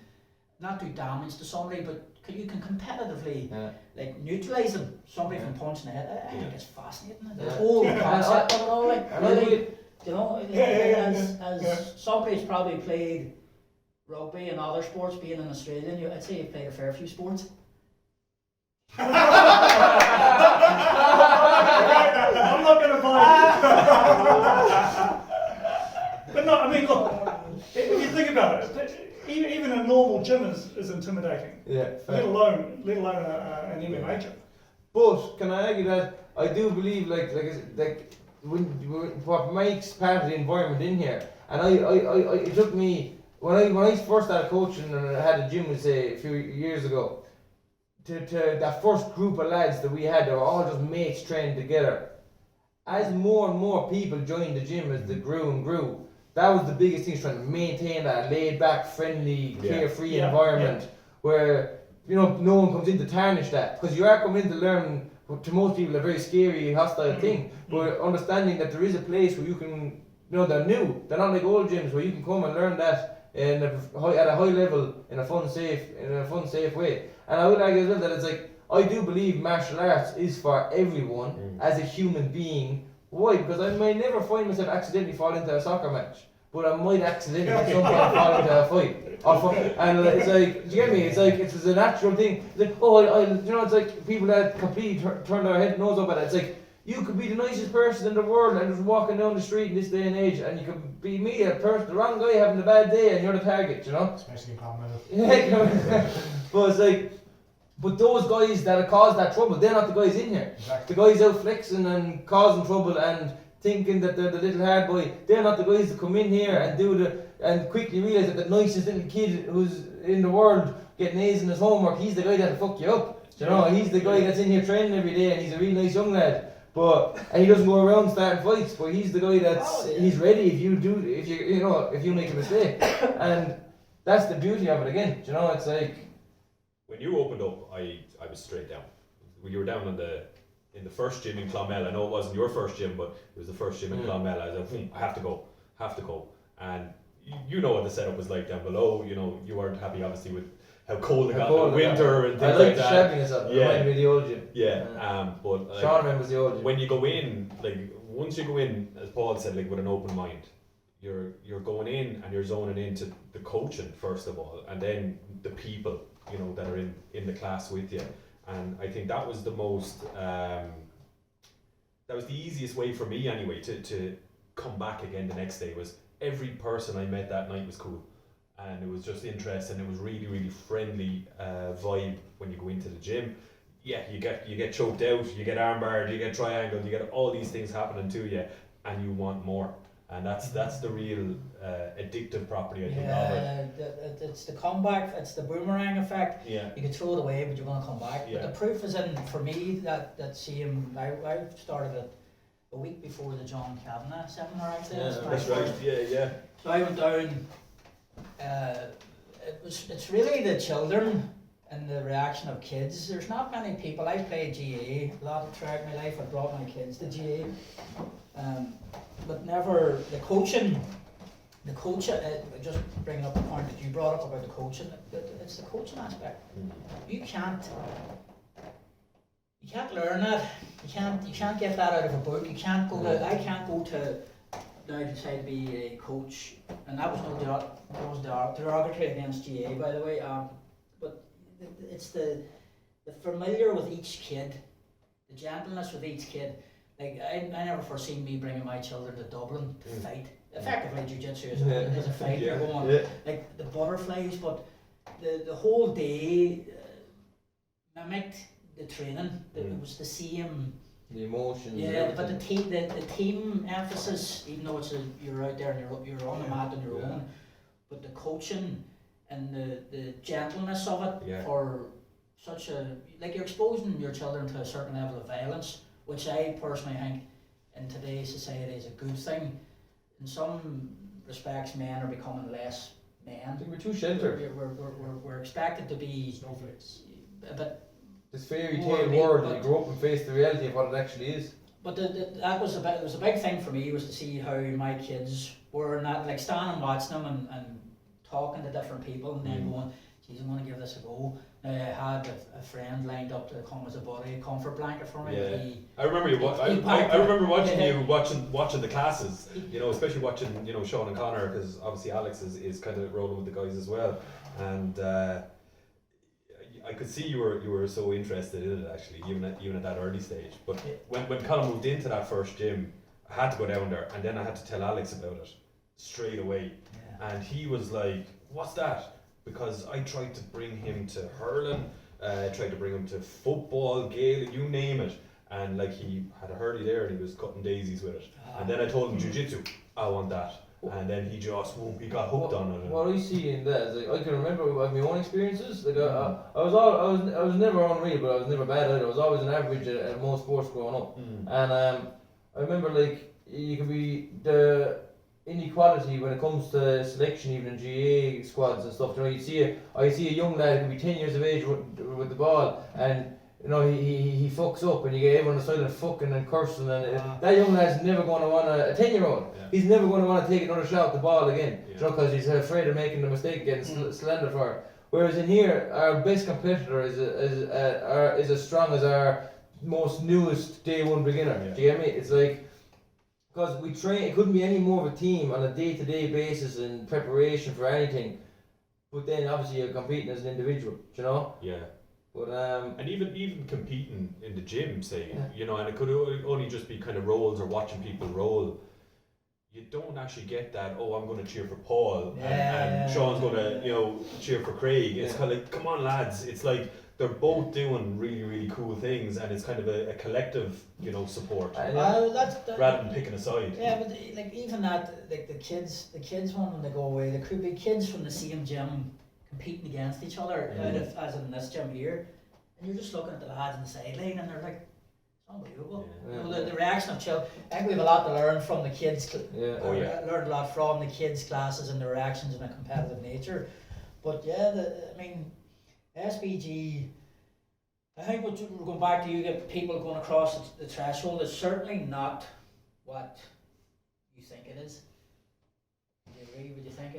not do damage to somebody, but you can competitively like neutralise them, somebody from punching the head. I think it's fascinating. The whole concept of it all, like really, as somebody who's probably played rugby and other sports, being an Australian, I'd say you've played a fair few sports. I'm not going to buy it. But no, I mean, look, if you think about it, even a normal gym is intimidating. Yeah. Let alone an MMA gym. But can I argue that I do believe like when what makes part of the environment in here, and I it took me when I first started coaching and I had a gym, say a few years ago, to that first group of lads that we had, they were all just mates training together. As more and more people joined the gym as they grew and grew, that was the biggest thing, trying to maintain that laid back, friendly, carefree environment where no one comes in to tarnish that, because you are coming in to learn, to most people, a very scary, hostile thing. But understanding that there is a place where you can, they're new. They're not like old gyms where you can come and learn that at a high level in a fun, safe way. And I would argue as well that it's like, I do believe martial arts is for everyone as a human being. Why? Because I may never find myself accidentally fall into a soccer match, but I might accidentally at some point fall into a fight. And it's like, do you get me? It's like, it's a natural thing. It's like, it's like people that completely turn their head and nose up at it. It's like, you could be the nicest person in the world and just walking down the street in this day and age, and you could be me, the wrong guy having a bad day, and you're the target, Especially in Palmetto. But it's like, but those guys that have caused that trouble, they're not the guys in here. Exactly. The guys out flexing and causing trouble and thinking that they're the little hard boy, they're not the guys that come in here and quickly realise that the nicest little kid who's in the world getting A's in his homework, he's the guy that'll fuck you up. He's the guy that's in here training every day, and he's a really nice young lad. And he doesn't go around starting fights, but he's the guy he's ready if you make a mistake. And that's the beauty of it again. It's like, when you opened up, I was straight down. When you were down in the first gym in Clonmel, I know it wasn't your first gym, but it was the first gym in Clonmel. I was like, I have to go. And you know what the setup was like down below. You weren't happy obviously with how cold it got in winter and things like that. I like the shabbiness of it. Reminded me of the old gym. Yeah. But like, Sean remembers the old gym. when you go in, once you go in, as Paul said, with an open mind, you're going in and you're zoning into the coaching first of all, and then the people that are in the class with you. And I think that was the most that was the easiest way for me anyway to come back again the next day. Was every person I met that night was cool, and it was just interesting. It was really, really friendly vibe when you go into the gym. Yeah, you get choked out, you get armbarred, you get triangled, you get all these things happening to you, and you want more. And that's the real addictive property, I think, of it. It's the comeback, it's the boomerang effect. Yeah. You can throw it away, but you're going to come back. Yeah. But the proof is in, for me, that same, I started it a week before the John Kavanagh seminar, actually. That's right, yeah. So I went down, it's really the children and the reaction of kids. There's not many people, I've played GA a lot throughout my life, I've brought my kids to GA. But never the coaching, just bringing up the point that you brought up about the coaching, it's the coaching aspect. You can't learn that. You can't get that out of a book. I can't go to now decide to be a coach, and that was no derogatory against GA, by the way. But it's the familiar with each kid, the gentleness with each kid. Like I never foreseen me bringing my children to Dublin to fight. Effectively, jiu-jitsu is a fight. You're going like the butterflies, but the whole day mimicked the training. It was the same. The emotions. Yeah, but the team emphasis, even though you're out there and you're on the mat on your own, but the coaching and the gentleness of it for such you're exposing your children to a certain level of violence, which I personally think in today's society is a good thing. In some respects, men are becoming less men. I think we're too sheltered. We're expected to be snowflakes. But this fairy tale world, and you grow up and face the reality of what it actually is. But that was a big thing for me, was to see how my kids were not like standing and watching them and talking to different people and then going, geez, I'm going to give this a go. I had a friend lined up to come as a buddy, comfort blanket for me. Yeah. I remember I remember watching you watching the classes. Especially watching Sean and Connor, because obviously Alex is kind of rolling with the guys as well, and I could see you were so interested in it actually, even at that early stage. But when Colin moved into that first gym, I had to go down there, and then I had to tell Alex about it straight away, and he was like, "What's that?" Because I tried to bring him to hurling, tried to bring him to football, Gaelic, you name it. And he had a hurley there and he was cutting daisies with it. And then I told him jiu-jitsu, I want that. And then he got hooked on it. What I see in that is I can remember my own experiences. I was never unreal, but I was never bad either. I was always an average at most sports growing up. And I remember you could be any quality when it comes to selection, even in GA squads and stuff. You know, I see a young lad who can be 10 years of age with the ball, and you know he fucks up, and you get everyone on the sideline fucking and cursing, and that young lad's never going to want a 10-year-old. Yeah. He's never going to want to take another shot at the ball again, Yeah. you know, because he's afraid of making the mistake, getting slandered for it. Whereas in here, our best competitor is as strong as our most newest day one beginner. Yeah. Do you get me? It's like, because we train, it couldn't be any more of a team on a day-to-day basis in preparation for anything. But then obviously you're competing as an individual, do you know? Yeah. But And even competing in the gym, say, Yeah. you know, and it could only just be kind of roles or watching people roll. You don't actually get that, oh, I'm going to cheer for Paul and Sean's going to, you know, cheer for Craig. It's kind of like, come on, lads. It's like they're both doing really, really cool things, and it's kind of a collective, you know, support rather than picking a side. Yeah, but like even that, like the kids one when they go away, there could be kids from the same gym competing against each other, as in this gym here, and you're just looking at the lads on the sideline, and they're like, it's unbelievable. Yeah. You know, the reaction of children. I think we have a lot to learn from the kids. Learned a lot from the kids' classes and the reactions in a competitive nature. But yeah, I mean, SBG. I think we're going back to you get people going across the threshold. It's certainly not what you think it is. Do you agree? Would you think?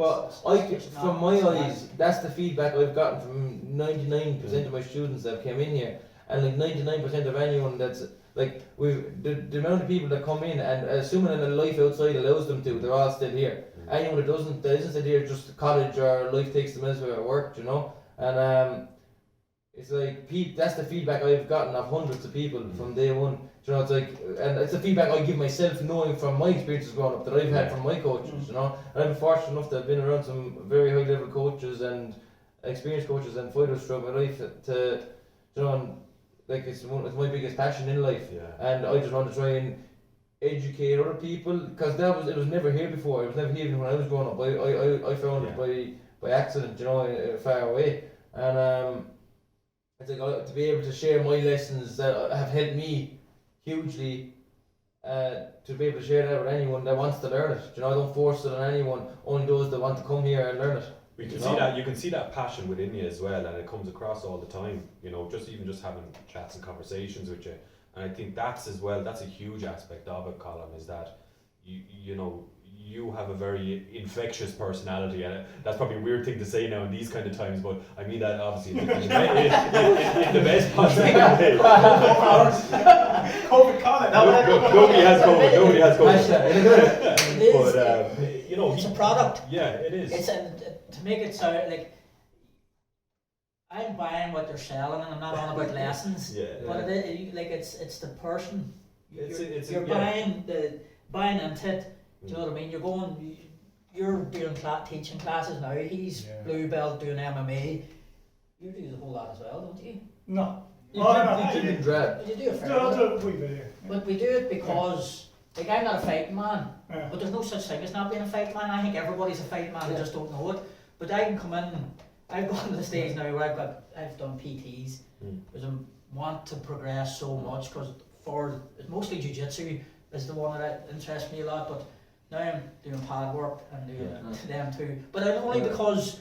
From my eyes, that's the feedback I've gotten from 99% of my students that came in here, and like 99% of anyone that's like the amount of people that come in, and assuming that life outside allows them to, they're all still here. Anyone that isn't still here, just college or life takes them elsewhere at work, you know. And it's like that's the feedback I've gotten of hundreds of people from day one. You know, it's like, and it's the feedback I give myself, knowing from my experiences growing up that I've had from my coaches. You know, and I'm fortunate enough to have been around some very high level coaches and experienced coaches and fighters throughout my life. To, you know, and like it's my biggest passion in life. Yeah. And I just want to try and educate other people, because it was never here before. It was never here when I was growing up. I found it by accident, you know, far away. And it's like to be able to share my lessons that have helped me hugely, to be able to share that with anyone that wants to learn it. You know, I don't force it on anyone, only those that want to come here and learn it. You can see that passion within you as well, and it comes across all the time. You know, just having chats and conversations with you, and I think that's a huge aspect of it, Colin, is that you know, you have a very infectious personality, and that's probably a weird thing to say now in these kind of times, but I mean that obviously in the best possible way. COVID Colin. Nobody has COVID. But you know, it's a product. Yeah, it is. It's to make it sound like I'm buying what they're selling, and I'm not on about lessons. But it's the person. You're buying into it. Do you know what I mean? You're doing teaching classes now. He's blue belt doing MMA. You do the whole lot as well, don't you? No. You do drab. You do a fair bit. I'll do a wee bit here. But we do it because, like, I'm not a fighting man. Yeah. But there's no such thing as not being a fighting man. I think everybody's a fighting man. They just don't know it. But I can come in. I've gone to the stage now where I've done PTs because I want to progress so much, because it's mostly jiu-jitsu is the one that interests me a lot. But now I'm doing pad work and doing them too. But only because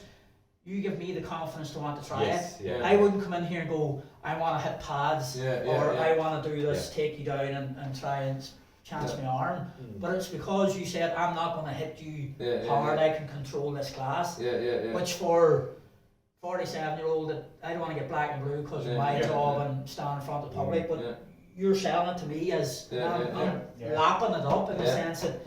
you give me the confidence to want to try it. Yeah. I wouldn't come in here and go, I want to hit pads, I want to do this, take you down and try and chance my arm. But it's because you said, I'm not going to hit you hard, I can control this class. Which for 47-year-old, that I don't want to get black and blue because of my job and stand in front of the public, but you're selling it to me as I'm lapping it up in the sense that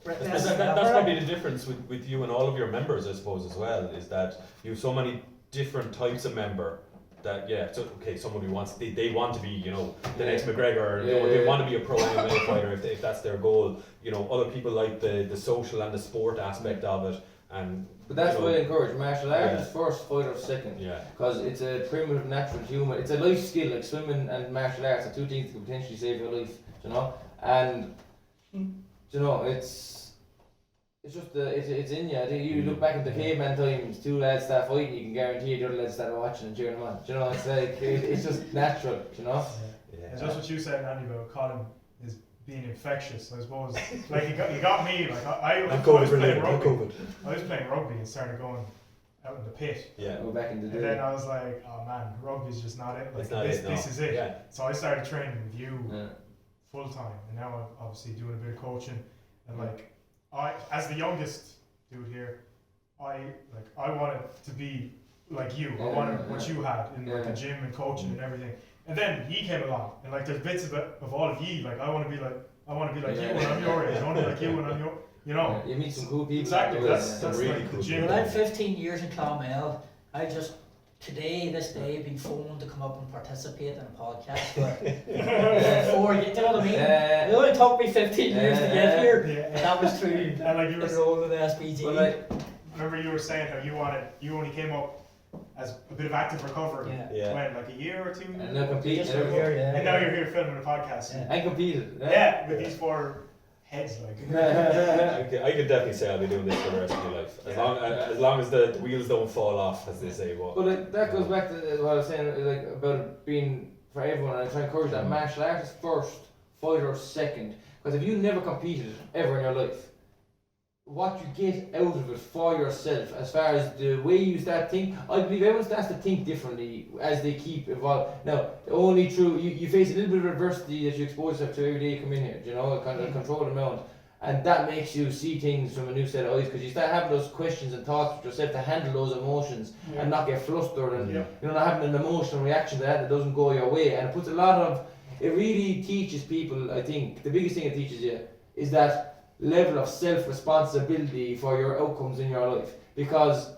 that's probably the difference with you and all of your members, I suppose, as well, is that you have so many different types of member that somebody wants they want to be, you know, the next McGregor, they want to be a pro MMA fighter if that's their goal. You know, other people like the social and the sport aspect of it, but that's why I encourage martial arts first, fighter second. Because it's a primitive, natural human. It's a life skill, like swimming and martial arts are two things that can potentially save your life. You know, and you know it's just it's in you. You look back at the caveman times, two lads start fighting, you can guarantee the other lads start watching and cheering them on. You know, it's like it's just natural. You know. Just what you said, Andy, about Colin is being infectious, I suppose. Like you got me. Like I I'm was COVID playing related, not rugby. COVID. I was playing rugby and started going out in the pit. Yeah. Go back in the And then day. I was like, oh man, rugby's just not it. Like It's not this, it, no. this is it. Yeah. So I started training with you Yeah. full time, and now I'm obviously doing a bit of coaching. And like, I as the youngest dude here, I wanted to be like you. I wanted what you had in like the gym and coaching and everything. And then he came along, and like there's bits of all of you. Like I want to be like you when I'm your age. I want to be like you when I'm your, you know. You meet some cool people. Exactly. That's really like cool the gym. Well, I'm 15 years in Clonmel. I just this day been phoned to come up and participate in a podcast. But before, you know what I mean? It only took me 15 years to get here. Yeah. And that was through And like you were enrolled in the SPG. Well, like, remember you were saying how you only came up as a bit of active recovery Yeah. when like a year or two, and now compete. Just and over everything. here, yeah. and now you're here filming a podcast. Yeah. And competed. Yeah, with these four heads like. I could definitely say I'll be doing this for the rest of my life. As long as the wheels don't fall off, as they say. But But like, that goes back to what I was saying, like about being for everyone. And I try to encourage that martial art is first, fighter second. Because if you never competed ever in your life, what you get out of it for yourself, as far as the way you start think, I believe everyone starts to think differently as they keep evolving. Now, only true, you face a little bit of adversity that you expose yourself to every day you come in here, you know, a kind of controlled amount. And that makes you see things from a new set of eyes, because you start having those questions and thoughts with yourself to handle those emotions and not get flustered and you know, not having an emotional reaction to that doesn't go your way. And it puts a lot of, it really teaches people, I think, the biggest thing it teaches you is that level of self-responsibility for your outcomes in your life. Because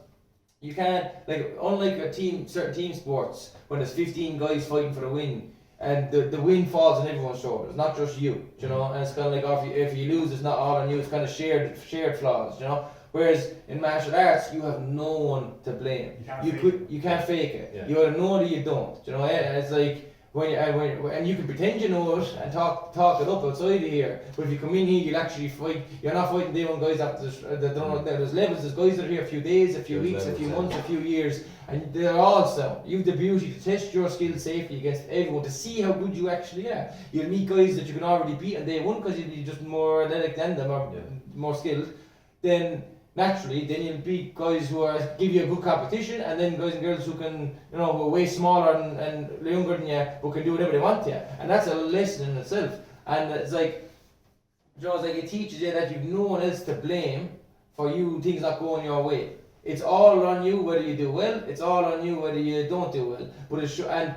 you can't, like, unlike certain team sports, when there's 15 guys fighting for the win, and the win falls on everyone's shoulders, not just you, you know. And it's kind of like if you lose, it's not all on you. It's kind of shared flaws, you know. Whereas in martial arts, you have no one to blame. You can't fake it. Yeah. You either know it or you don't. You know, and it's like and you can pretend you know it and talk it up outside of here. But if you come in here, you'll actually fight. You're not fighting day one guys after that don't know. There's levels. There's guys that are here a few days, a few There's weeks, levels, a few yeah. months, a few years. And they're all sound. You have the beauty to test your skill safely against everyone to see how good you actually are. You'll meet guys that you can already beat on day one because you'll be just more athletic than them or more skilled. Then naturally, then you'll beat guys who give you a good competition, and then guys and girls who can, you know, who are way smaller and younger than you, but can do whatever they want to you. And that's a lesson in itself. And it's like, you know, it's like it teaches you that you've no one else to blame for you things not going your way. It's all on you whether you do well. It's all on you whether you don't do well. But and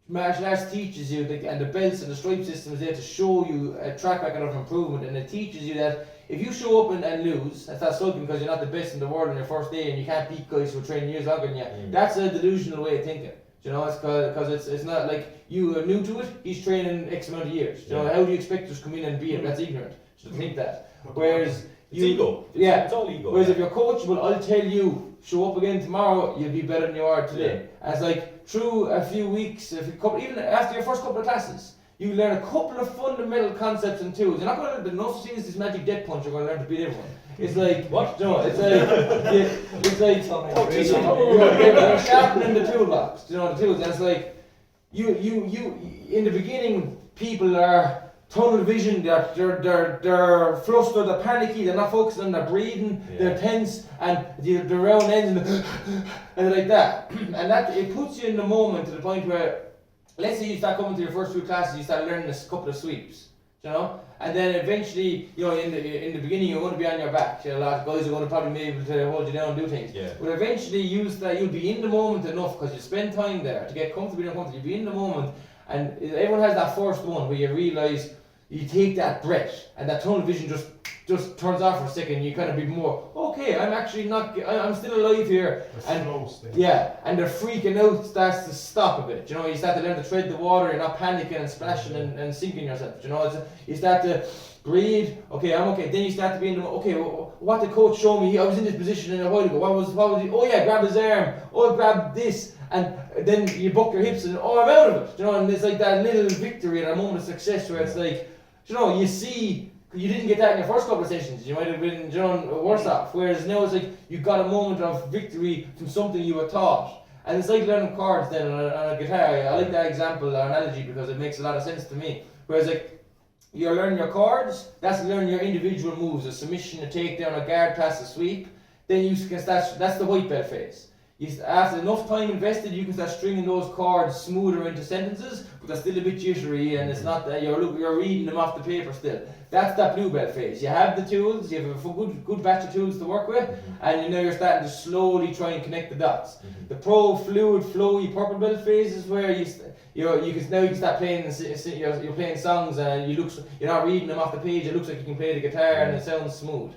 martial arts teaches you, and the belts and the stripe system is there to show you a track record of improvement, and it teaches you that if you show up and lose, and start sulking because you're not the best in the world on your first day and you can't beat guys who are training years longer than you, that's a delusional way of thinking. You know, it's because it's not like you are new to it. He's training X amount of years. You know, how do you expect to just come in and beat him? That's ignorant. You should think that. Whereas it's ego. It's all ego. Whereas if you're coachable, I'll tell you, show up again tomorrow, you'll be better than you are today. And it's like through a few weeks, even after your first couple of classes, you learn a couple of fundamental concepts and tools. You're not going to learn enough to see this magic death punch. You're going to learn to beat everyone. It's like what? No, it's like you're sharpening the toolbox. You know the tools. And it's like you in the beginning, people are tunnel vision. They're flustered. They're panicky. They're not focused on their breathing. They're tense and they're round ends and like that. And that it puts you in the moment to the point where, let's say you start coming to your first few classes, you start learning a couple of sweeps, you know, and then eventually, you know, in the beginning you're going to be on your back. You know, a lot of guys are going to probably be able to hold you down and do things. Yeah. But eventually you'll be in the moment enough because you spend time there to get comfortable and comfortable. You'll be in the moment, and everyone has that first one where you realise you take that breath and that tunnel vision just turns off for a second. You kind of be more okay. I'm still alive here. And they're freaking out. Starts to stop a bit. You know, you start to learn to tread the water. You're not panicking and splashing and sinking yourself. You know, you start to breathe. Okay, I'm okay. Then you start to be in the okay. Well, what the coach showed me, I was in this position a while ago. What was he? Oh yeah, grab his arm. Oh, grab this. And then you buck your hips and I'm out of it. You know, and it's like that little victory and a moment of success where it's like, you know, you see. You didn't get that in your first couple of sessions. You might have been, you know, worse off. Whereas now it's like you got a moment of victory from something you were taught, and it's like learning chords then on a guitar. I like that example or analogy because it makes a lot of sense to me. Whereas like you're learning your chords, that's learning your individual moves, a submission, a takedown, a guard pass, a sweep. Then you can start, that's the white belt phase. After enough time invested, you can start stringing those chords smoother into sentences, but they're still a bit jittery, and it's not that you're reading them off the paper still. That's that blue belt phase. You have the tools, you have a good batch of tools to work with, and you're starting to slowly try and connect the dots. The pro fluid flowy purple belt phase is where you can start playing. You're playing songs, and you're not reading them off the page. It looks like you can play the guitar, and it sounds smooth.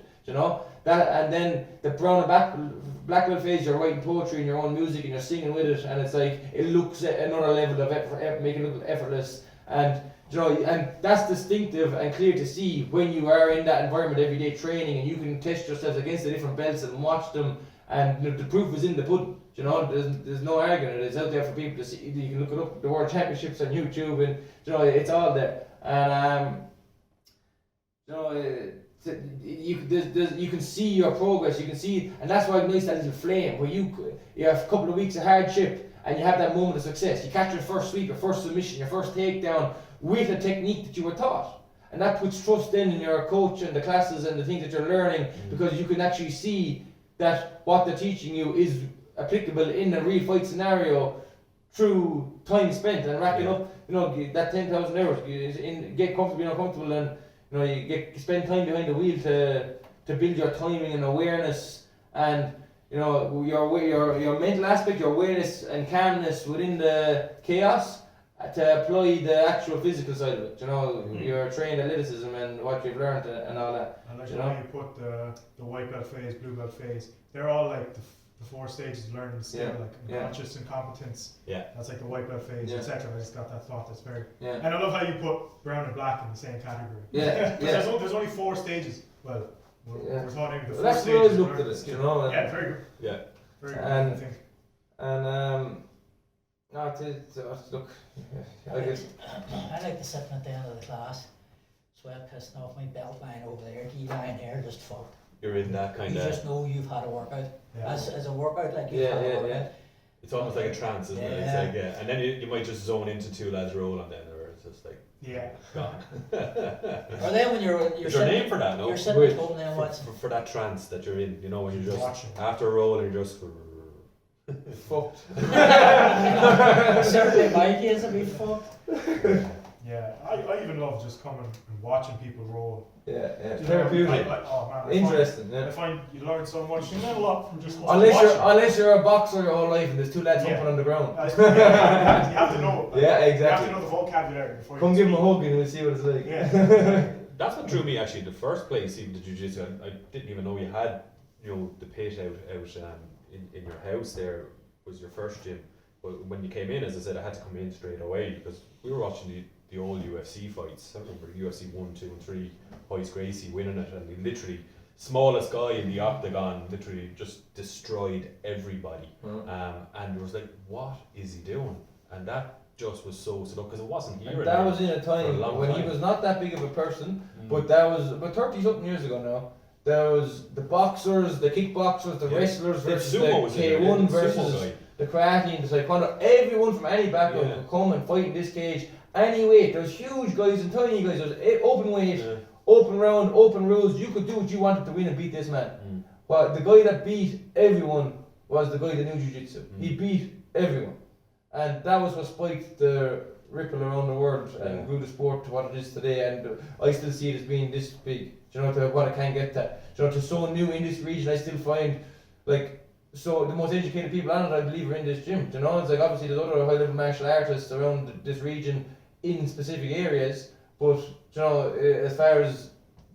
That, and then the brown and black belt phase, you're writing poetry in your own music and you're singing with it, and it's like it looks at another level of effort, making it look effortless, and and that's distinctive and clear to see when you are in that environment every day training, and you can test yourselves against the different belts and watch them, and the proof is in the pudding. There's no arguing it. It's out there for people to see. You can look it up, the World Championships on YouTube, and it's all there, and you can see your progress, you can see, and that's why it makes that little flame where you have a couple of weeks of hardship and you have that moment of success. You catch your first sweep, your first submission, your first takedown with a technique that you were taught, and that puts trust in your coach and the classes and the things that you're learning, because you can actually see that what they're teaching you is applicable in a real fight scenario through time spent and racking up that 10,000 hours. Get comfortable, being uncomfortable, and you spend time behind the wheel to build your timing and awareness, and your mental aspect, your awareness and calmness within the chaos, to apply the actual physical side of it. Your trained athleticism and what you've learned and all that. And like how you put the white belt phase, blue belt phase, they're all like the 4 stages of learning the skill, like unconscious and competence. Yeah. That's like the white belt phase, etc. I just got that thought. That's very. Yeah. And I love how you put brown and black in the same category. Yeah. There's only 4 stages. Well, we're talking the 4 that's stages. what I looked at it, Yeah, very good. Yeah. Very good. And- I think. And look, I guess. I like to sit at the end of the class, sweat pissing off my belt line over there, key line here, just fucked. You're in that kind You of. just know you've had a workout. Yeah. As a workout, like you've had a workout. It's almost like a trance, isn't it? It's like, and then you might just zone into 2 lads rolling, then, or it's just like gone. Or then when you're Is there a name for that? No. you're sitting at home then watching. For that trance that you're in, when you're just Watching. after a roll and you're just. Fucked. Certainly my case would be fucked. Yeah, I even love just coming and watching people roll. Yeah. You know, Therapeutic. I Interesting. find you learn so much. You learn a lot from just Unless you're a boxer your whole life and there's 2 lads jumping on the ground. You have to know. Yeah, You exactly. have to know the vocabulary before Come you give him a speak. hug and we'll see what it's like. Yeah. That's what drew me actually in the first place, even to jiu-jitsu. I didn't even know you had, the pit out in your house there was your first gym. But when you came in, as I said, I had to come in straight away because we were watching the old UFC fights. I remember UFC 1, 2 and 3, Hoyce Gracie winning it, and we literally, smallest guy in the octagon, literally just destroyed everybody. And it was like, what is he doing? And that just was so set up because it wasn't here. And that was in a time when he was not that big of a person, but that was about 30 something years ago now. There was the boxers, the kickboxers, the wrestlers versus the K1 versus the karate and the taekwondo. Everyone from any background could come and fight in this cage. Any weight. There's huge guys and tiny guys. There's open weight, open round, open rules. You could do what you wanted to win and beat this man. But the guy that beat everyone was the guy that knew jiu-jitsu. He beat everyone. And that was what spiked the ripple around the world and grew the sport to what it is today. And I still see it as being this big. To what it can get to so new in this region. I still find so the most educated people on it, I believe, are in this gym. It's like obviously there's other high level martial artists around this region in specific areas, but as far as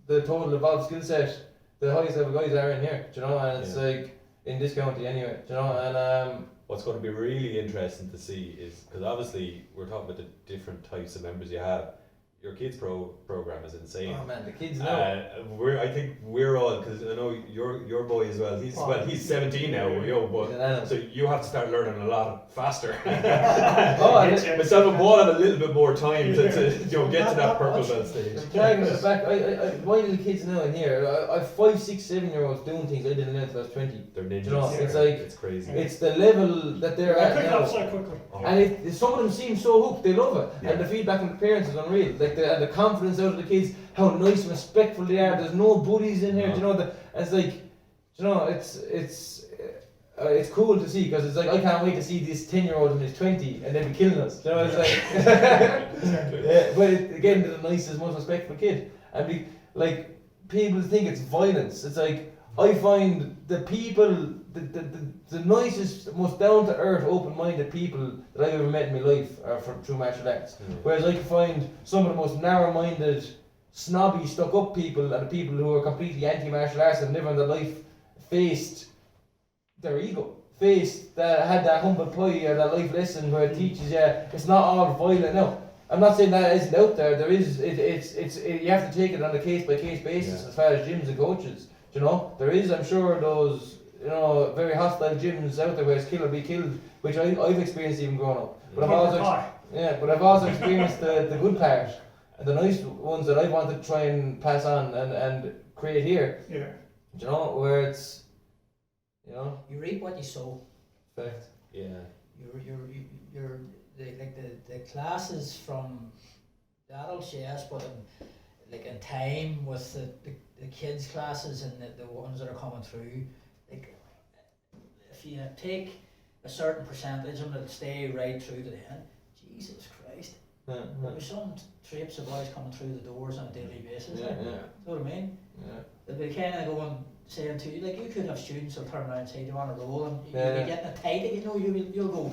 the total evolved skill set, the highest level guys are in here. And it's like in this county anyway. And what's going to be really interesting to see is, because obviously we're talking about the different types of members you have. Your kids program is insane. oh man, the kids know. I think we're all, because I know your boy as well. He's 17 now. But so you have to start learning a lot faster. Myself and Paul have a little bit more time to get to that purple belt stage. My little kids now in here, I have 5, 6, 7-year-olds doing things I didn't know until I was 20. They're ninjas. It's like it's crazy. It's the level that they're at pick it now. up so quickly. And some of them seem so hooked, they love it. And the feedback from the parents is unreal. like the confidence out of the kids, how nice and respectful they are. There's no bullies in here. No. Do you know, it's like, do you know, it's cool to see, because it's like I can't wait to see this 10-year-old when he's 20 and then be killing us. Do you know, it's like, yeah, but again, they're the nicest, most respectful kid, and like people think it's violence. It's like I find the people, the nicest, most down to earth, open-minded people that I've ever met in my life are through martial arts. Whereas I can find some of the most narrow-minded, snobby, stuck-up people, and the people who are completely anti-martial arts and never in their life faced their ego, had that humble pie or that life lesson where it teaches you it's not all violent. No, I'm not saying that isn't out there. There is. You have to take it on a case by case basis as far as gyms and coaches. You know, there is. I'm sure those very hostile gyms out there where it's kill or be killed, which I've experienced even growing up. But I've also experienced the good part and the nice ones that I want to try and pass on and create here. Yeah. You know, where it's. You reap what you sow. Fact. Yeah. You're the classes from the adults, yes, but in time with the kids classes and the ones that are coming through, like if you take a certain percentage and it'll stay right through to the end, Jesus Christ. There's some trips of boys coming through the doors on a daily basis. Yeah. You know what I mean? Yeah. They'll be kind of going, saying to you, like you could have students who'll turn around and say, do you want to roll? And you'll be getting it tight, you'll go,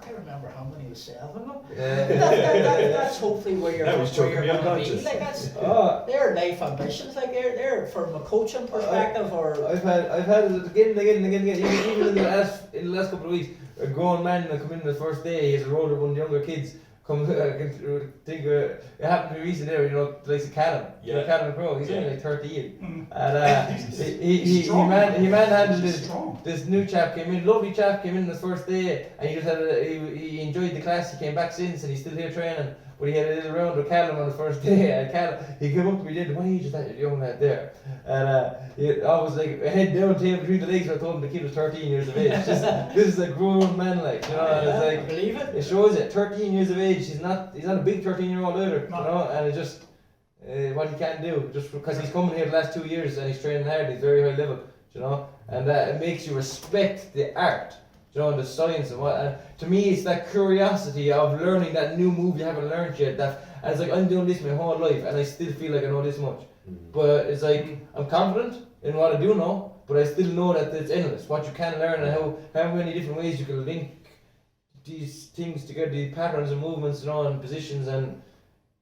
I remember how many was 7. That's hopefully where you're going to be. Like that's their life ambitions. Like they're from a coaching perspective. I've had it again. Even in the last couple of weeks, a grown man that come in the first day. He's a roller, one of the younger kids. It happened to me recently there, like Callum. Yeah. Callum Crow, he's only like 13. Mm. And he manhandled this new chap came in, lovely chap came in the first day, and he enjoyed the class, he came back since, and he's still here training. But he had a little round with Callum on the first day, and he came up to me and what age is that young lad there? And I was like, head down, tail between the legs, and I told him the kid was 13 years of age. This is a grown man, like, and it's like, I believe it. It shows it, 13 years of age, he's not a big 13-year-old either, and it's just what he can do, just because he's coming here the last 2 years and he's training hard, he's very high level, and it makes you respect the art. And the science and and to me it's that curiosity of learning that new move you haven't learned yet, and it's like I'm doing this my whole life and I still feel like I know this much. But it's like I'm confident in what I do know, but I still know that it's endless what you can learn and how many different ways you can link these things together, these patterns and movements and positions, and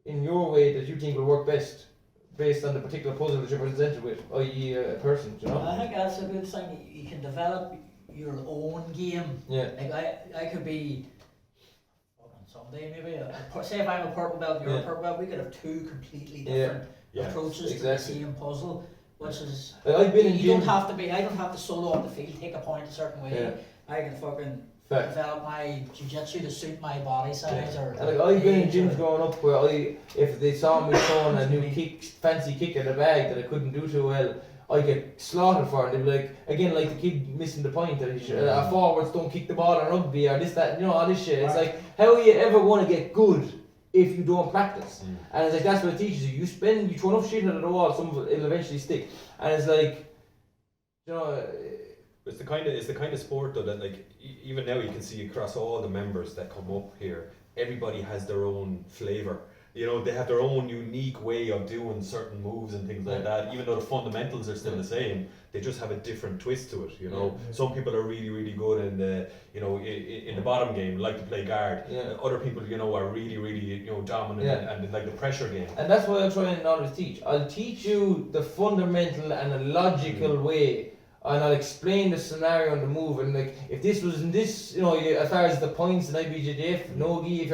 in your way that you think will work best based on the particular puzzle that you're presented with, i.e. a person. I think that's a good thing. You can develop your own game. Yeah. Like I could be someday maybe say if I'm a purple belt, you're a purple belt, we could have two completely different approaches to the same puzzle, which is I've been in don't have to be. I don't have to solo on the field, take a point a certain way. Yeah. I can fucking develop my jiu-jitsu to suit my body size. Or I've been in gyms growing up where if they saw me throwing a new fancy kick in the bag that I couldn't do too well, I get slaughtered for it. They'd be like, again, like the kid missing the point that forwards don't kick the ball in rugby or this, that, all this shit. It's like, how are you ever going to get good if you don't practice? And it's like, that's what it teaches you. You throw enough shit at the wall, some of it'll eventually stick. And it's like, it's the kind of sport though that like even now you can see across all the members that come up here, everybody has their own flavour. They have their own unique way of doing certain moves and things like that. Even though the fundamentals are still the same, they just have a different twist to it. Some people are really, really good in the in the bottom game, like to play guard. Other people, are really, really dominant and like the pressure game. And that's what I'm trying to always teach. I'll teach you the fundamental and a logical way. And I'll explain the scenario and the move, and like if this was in this, as far as the points in IBJJF, Nogi, if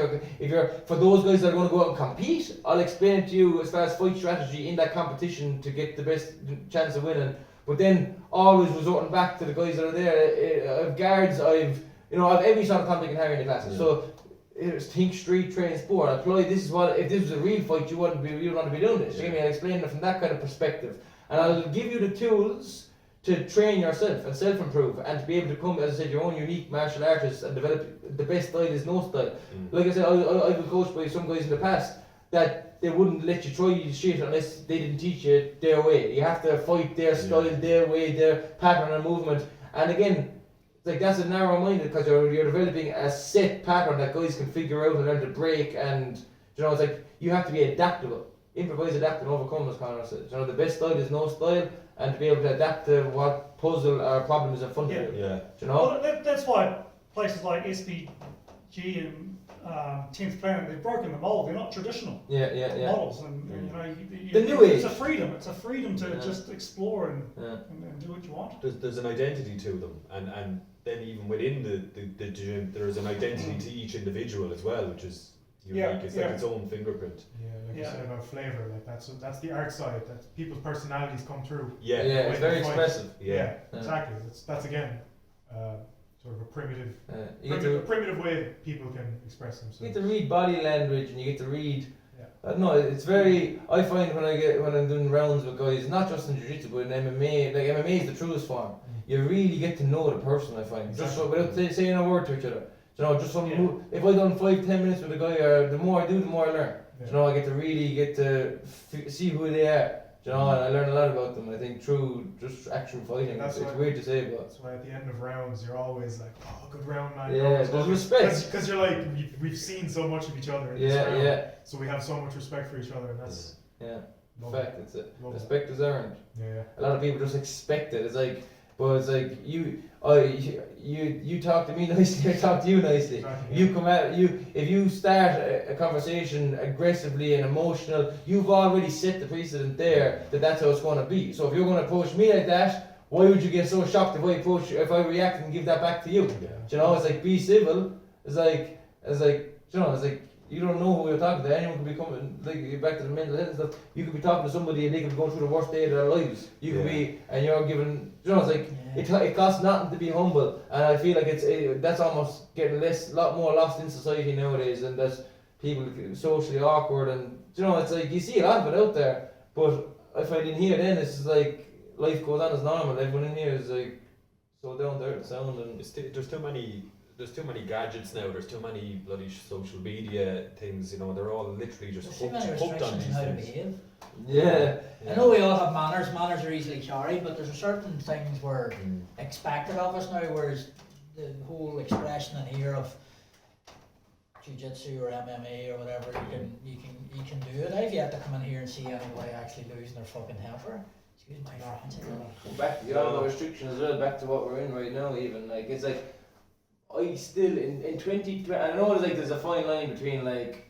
you're for those guys that are going to go out and compete, I'll explain it to you as far as fight strategy in that competition to get the best chance of winning. But then always resorting back to the guys that are there. Guards, I've every sort of contact you can hire in the classes. So it's think street, train, sport. Apply this is what if this was a real fight, you wouldn't want to be doing this. I'll explain it from that kind of perspective, and I'll give you the tools to train yourself and self-improve and to be able to come, as I said, your own unique martial artist and develop the best style is no style. Like I said, I've been coached by some guys in the past that they wouldn't let you try shit unless they didn't teach you their way. You have to fight their style, their way, their pattern of movement. And again, it's like that's a narrow-minded because you're developing a set pattern that guys can figure out and learn to break. And you know, it's like you have to be adaptable, improvise, adapt, and overcome. As Conor said, you know, the best style is no style, and to be able to adapt to what puzzle or problem is in front of you. Yeah. You know, Well, that's why places like SPG and 10th Planet, they've broken the mold. They're not traditional models, and you know, The new it's age. a freedom. It's a freedom to just explore and do what you want. There's an identity to them, and then even within the gym, there's an identity to each individual as well, which is unique. It's like its own fingerprint. Yeah, like you said about flavour, like that's the art side. That people's personalities come through. yeah, it's very expressive. Yeah, exactly. That's again. Sort of a primitive way people can express themselves. You get to read body language, and you get to read. I don't know. It's very. I find when I'm doing rounds with guys, not just in jiu-jitsu but in MMA. Like MMA is the truest form. You really get to know the person. I find just so, without saying a word to each other. You know, just from if I done 5-10 minutes with a guy, or the more I do, the more I learn. You know, I get to really see who they are. You know, and I learn a lot about them. I think through just actual fighting. It's weird to say, but that's why at the end of rounds you're always like, oh, good round, man. Yeah, there's respect. Because you're like we've seen so much of each other. In this round, so we have so much respect for each other, and that's fact. It's it. Respect is earned. Yeah. A lot of people just expect it. It's like, but it's like you talk to me nicely, I talk to you nicely. Exactly, You come at if you start a conversation aggressively and emotional, you've already set the precedent there that's how it's going to be. So if you're going to approach me like that, why would you get so shocked if I react and give that back to you? Yeah. You know, it's like be civil. It's like you know, it's like. You don't know who you're talking to. Anyone could be coming, like back to the mental health and stuff. You could be talking to somebody and they could be going through the worst day of their lives. You could be, and you're giving. You know, it's like it costs nothing to be humble, and I feel like that's almost getting a lot more lost in society nowadays, and that people socially awkward, and you know, it's like you see a lot of it out there. But I find in here, then it's just like life goes on as normal. Everyone in here is like so down there to sound, and There's too many gadgets now. There's too many bloody social media things. You know, they're all literally just hooked on these how to things. behave. Yeah. I know we all have manners. Manners are easily carried, but there's certain things were expected of us now. Whereas the whole expression in here of jiu-jitsu or MMA or whatever, you can do it. I've yet to come in here and see anybody actually losing their fucking temper. Excuse my French. Back to the restrictions as well. Back to what we're in right now. Even like it's like. I still in 2020, I know there's a fine line between like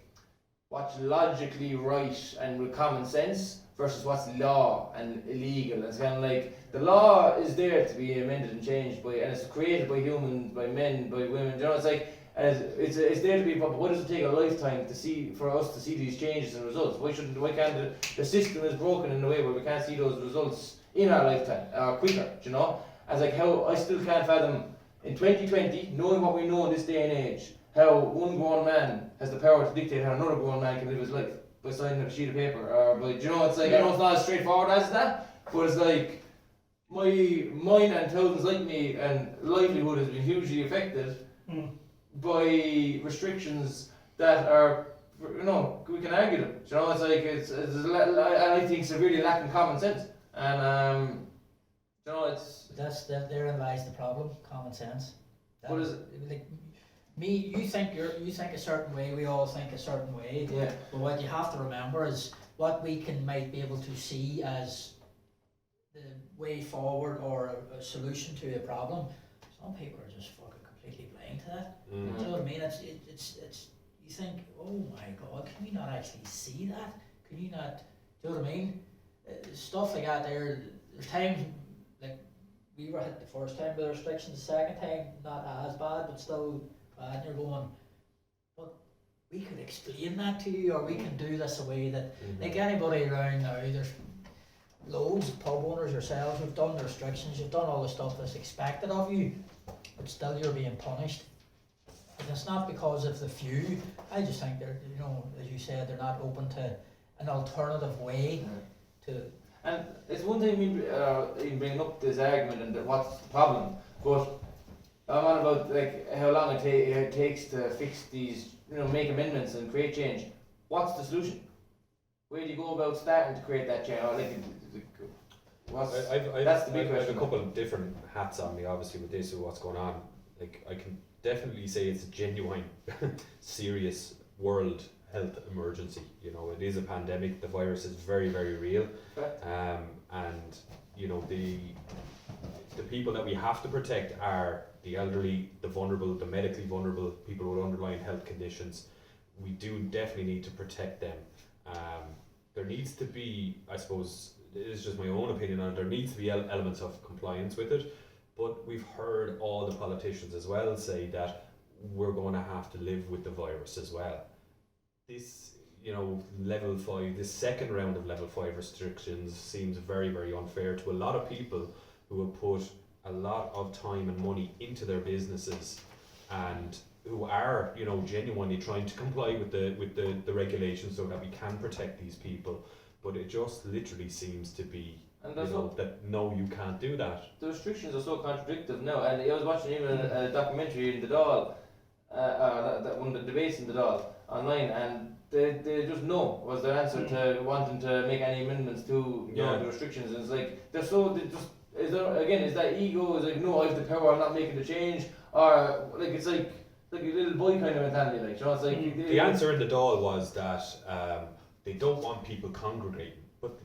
what's logically right and with common sense versus what's law and illegal. It's kind of like the law is there to be amended and changed and it's created by humans, by men, by women. You know, it's like it's there to be. But why does it take a lifetime for us to see these changes and results? Why can't the system is broken in a way where we can't see those results in our lifetime or quicker? You know, as like how I still can't fathom. In 2020, knowing what we know in this day and age, how one grown man has the power to dictate how another grown man can live his life by signing a sheet of paper, or by, you know, it's like I know it's not as straightforward as that, but it's like mine and thousands like me and livelihood has been hugely affected by restrictions that are, you know, we can argue them. You know, it's like I think severely lacking common sense, and you know, Therein lies the problem. Common sense. What is it? Like you think a certain way. We all think a certain way. Yeah. But what you have to remember is what we might be able to see as the way forward or a solution to a problem. Some people are just fucking completely blind to that. Do you know what I mean? It's you think, oh my God, can you not actually see that? Can you not? Do you know what I mean? Stuff like that. There's times. Like we were hit the first time with the restrictions, the second time not as bad, but still bad. And you're going, but we could explain that to you, or we can do this a way that, like anybody around now, there's loads of pub owners yourselves who've done the restrictions, you've done all the stuff that's expected of you, but still you're being punished. And it's not because of the few. I just think they're, you know, as you said, they're not open to an alternative way to. And it's one thing in bringing up this argument and what's the problem, but I'm on about like how long it takes to fix these, you know, make amendments and create change. What's the solution? Where do you go about starting to create that change? Or like, I've that's the big I have question. a couple of different hats on me, obviously, with this and what's going on. Like, I can definitely say it's a genuine, serious world health emergency. You know, it is a pandemic. The virus is very, very real. And you know, the people that we have to protect are the elderly, the vulnerable, the medically vulnerable, people with underlying health conditions. We do definitely need to protect them. There needs to be, I suppose, it is just my own opinion on it, there needs to be elements of compliance with it, but we've heard all the politicians as well say that we're going to have to live with the virus as well. This, you know, level 5, this second round of level 5 restrictions seems very, very unfair to a lot of people who have put a lot of time and money into their businesses and who are, you know, genuinely trying to comply with the regulations so that we can protect these people. But it just literally seems to be, And you know, that no, you can't do that. the restrictions are so contradictory now. And I was watching even a documentary in the Dáil, that one of the debates in the Dáil online, and they just no was their answer to wanting to make any amendments to the restrictions. And it's like they just is that ego? Is like, no, I have the power, I'm not making the change, or like it's like a little boy kind of mentality, like, you know, it's like The answer in the Dáil was that they don't want people congregating. But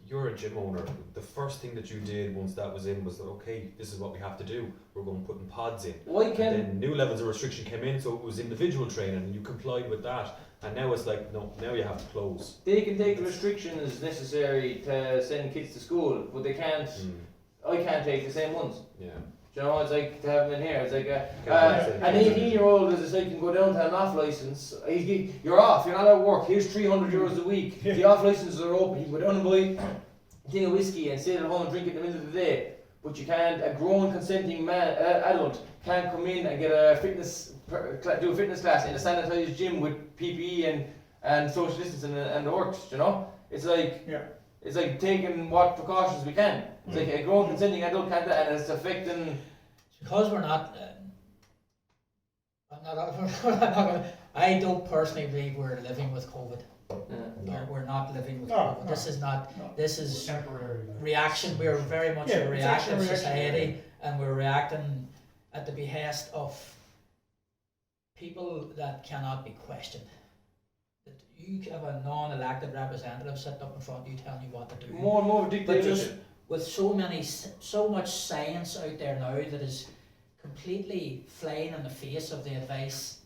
you're a gym owner. The first thing that you did once that was in was that, okay, this is what we have to do. We're going to put in pods in. And then new levels of restriction came in, so it was individual training, and you complied with that. And now it's like, no, now you have to close. They can take the restrictions necessary to send kids to school, but they can't. I can't take the same ones. Yeah. Do you know, it's like to have them in here. It's like an 18-year-old is like can go down to an off license. You're off. You're not at work. Here's €300 a week. The off licenses are open. You can go down and buy a thing of whiskey and sit at home and drink it in the middle of the day. But you can't. A grown consenting adult can't come in and get a do a fitness class in a sanitized gym with PPE and social distancing and the works. You know, it's like it's like taking what precautions we can. It's like a grown consenting adult can't, and it's affecting. Because we're not. I don't personally believe we're living with COVID. We're not living with COVID. No. This is not. No. This is Temporary. reaction. We're very much a it's actually reactive a reaction, society, and we're reacting at the behest of people that cannot be questioned. That you have a non-elected representative sitting up in front of you telling you what to do. More and more But dictatorship. just with so much science out there now that is completely flying in the face of the advice,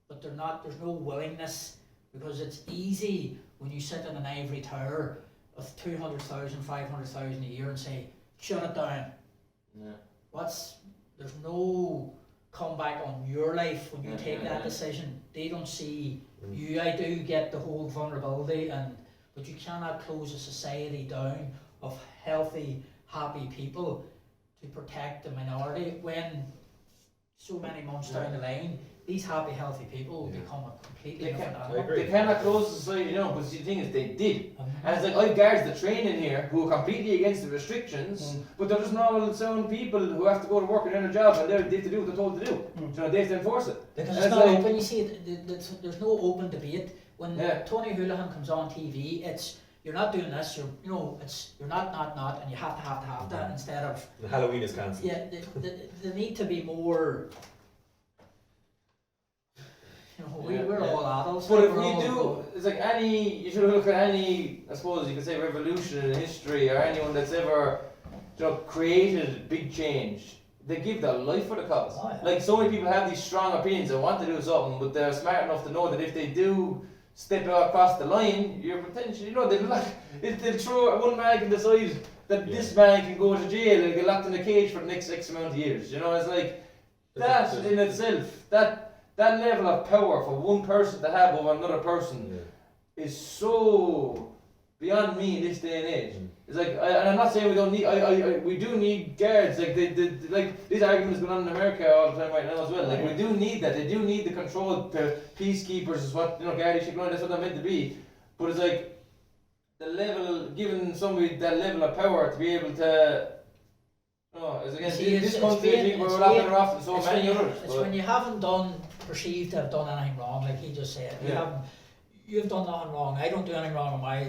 but there's no willingness, because it's easy when you sit in an ivory tower of 200,000, 500,000 a year and say, shut it down. There's no comeback on your life when you take that decision. They don't see you. I do get the whole vulnerability, but you cannot close a society down of healthy, happy people to protect the minority when so many months down the line, these happy, healthy people will become a completely different animal. They cannot close the society, you know, but the thing is, they did. And it's like, I've guards that train in here who are completely against the restrictions, but they're just normal sound people who have to go to work and earn a job, and they have to do what they're told to do. You know, they have to enforce it. Because and it's not open, you see, there's no open debate. When Tony Houlihan comes on TV, it's, you're not doing this, you're not, and you have to, instead of... And Halloween is cancelled. Yeah, they need to be more... We're all adults. But if we do, it's like you should look at any, I suppose you could say, revolution in history, or anyone that's ever, created big change. They give their life for the cause. Like, so many people have these strong opinions and want to do something, but they're smart enough to know that if they do step across the line, you're potentially, they'll throw, one man can decide that this man can go to jail and get locked in a cage for the next X amount of years. It's like, that in itself, that level of power for one person to have over another person is so beyond me in this day and age. It's like, and I'm not saying we don't need, we do need guards, like these arguments going on in America all the time right now as well. Like, we do need that. They do need the controlled peacekeepers is what, guardianship, that's what they're meant to be. But it's like, the level, giving somebody that level of power to be able to, it's against this country, I think we're locking her off to so many others. It's when you haven't perceived to have done anything wrong, like he just said. you've done nothing wrong. I don't do anything wrong in my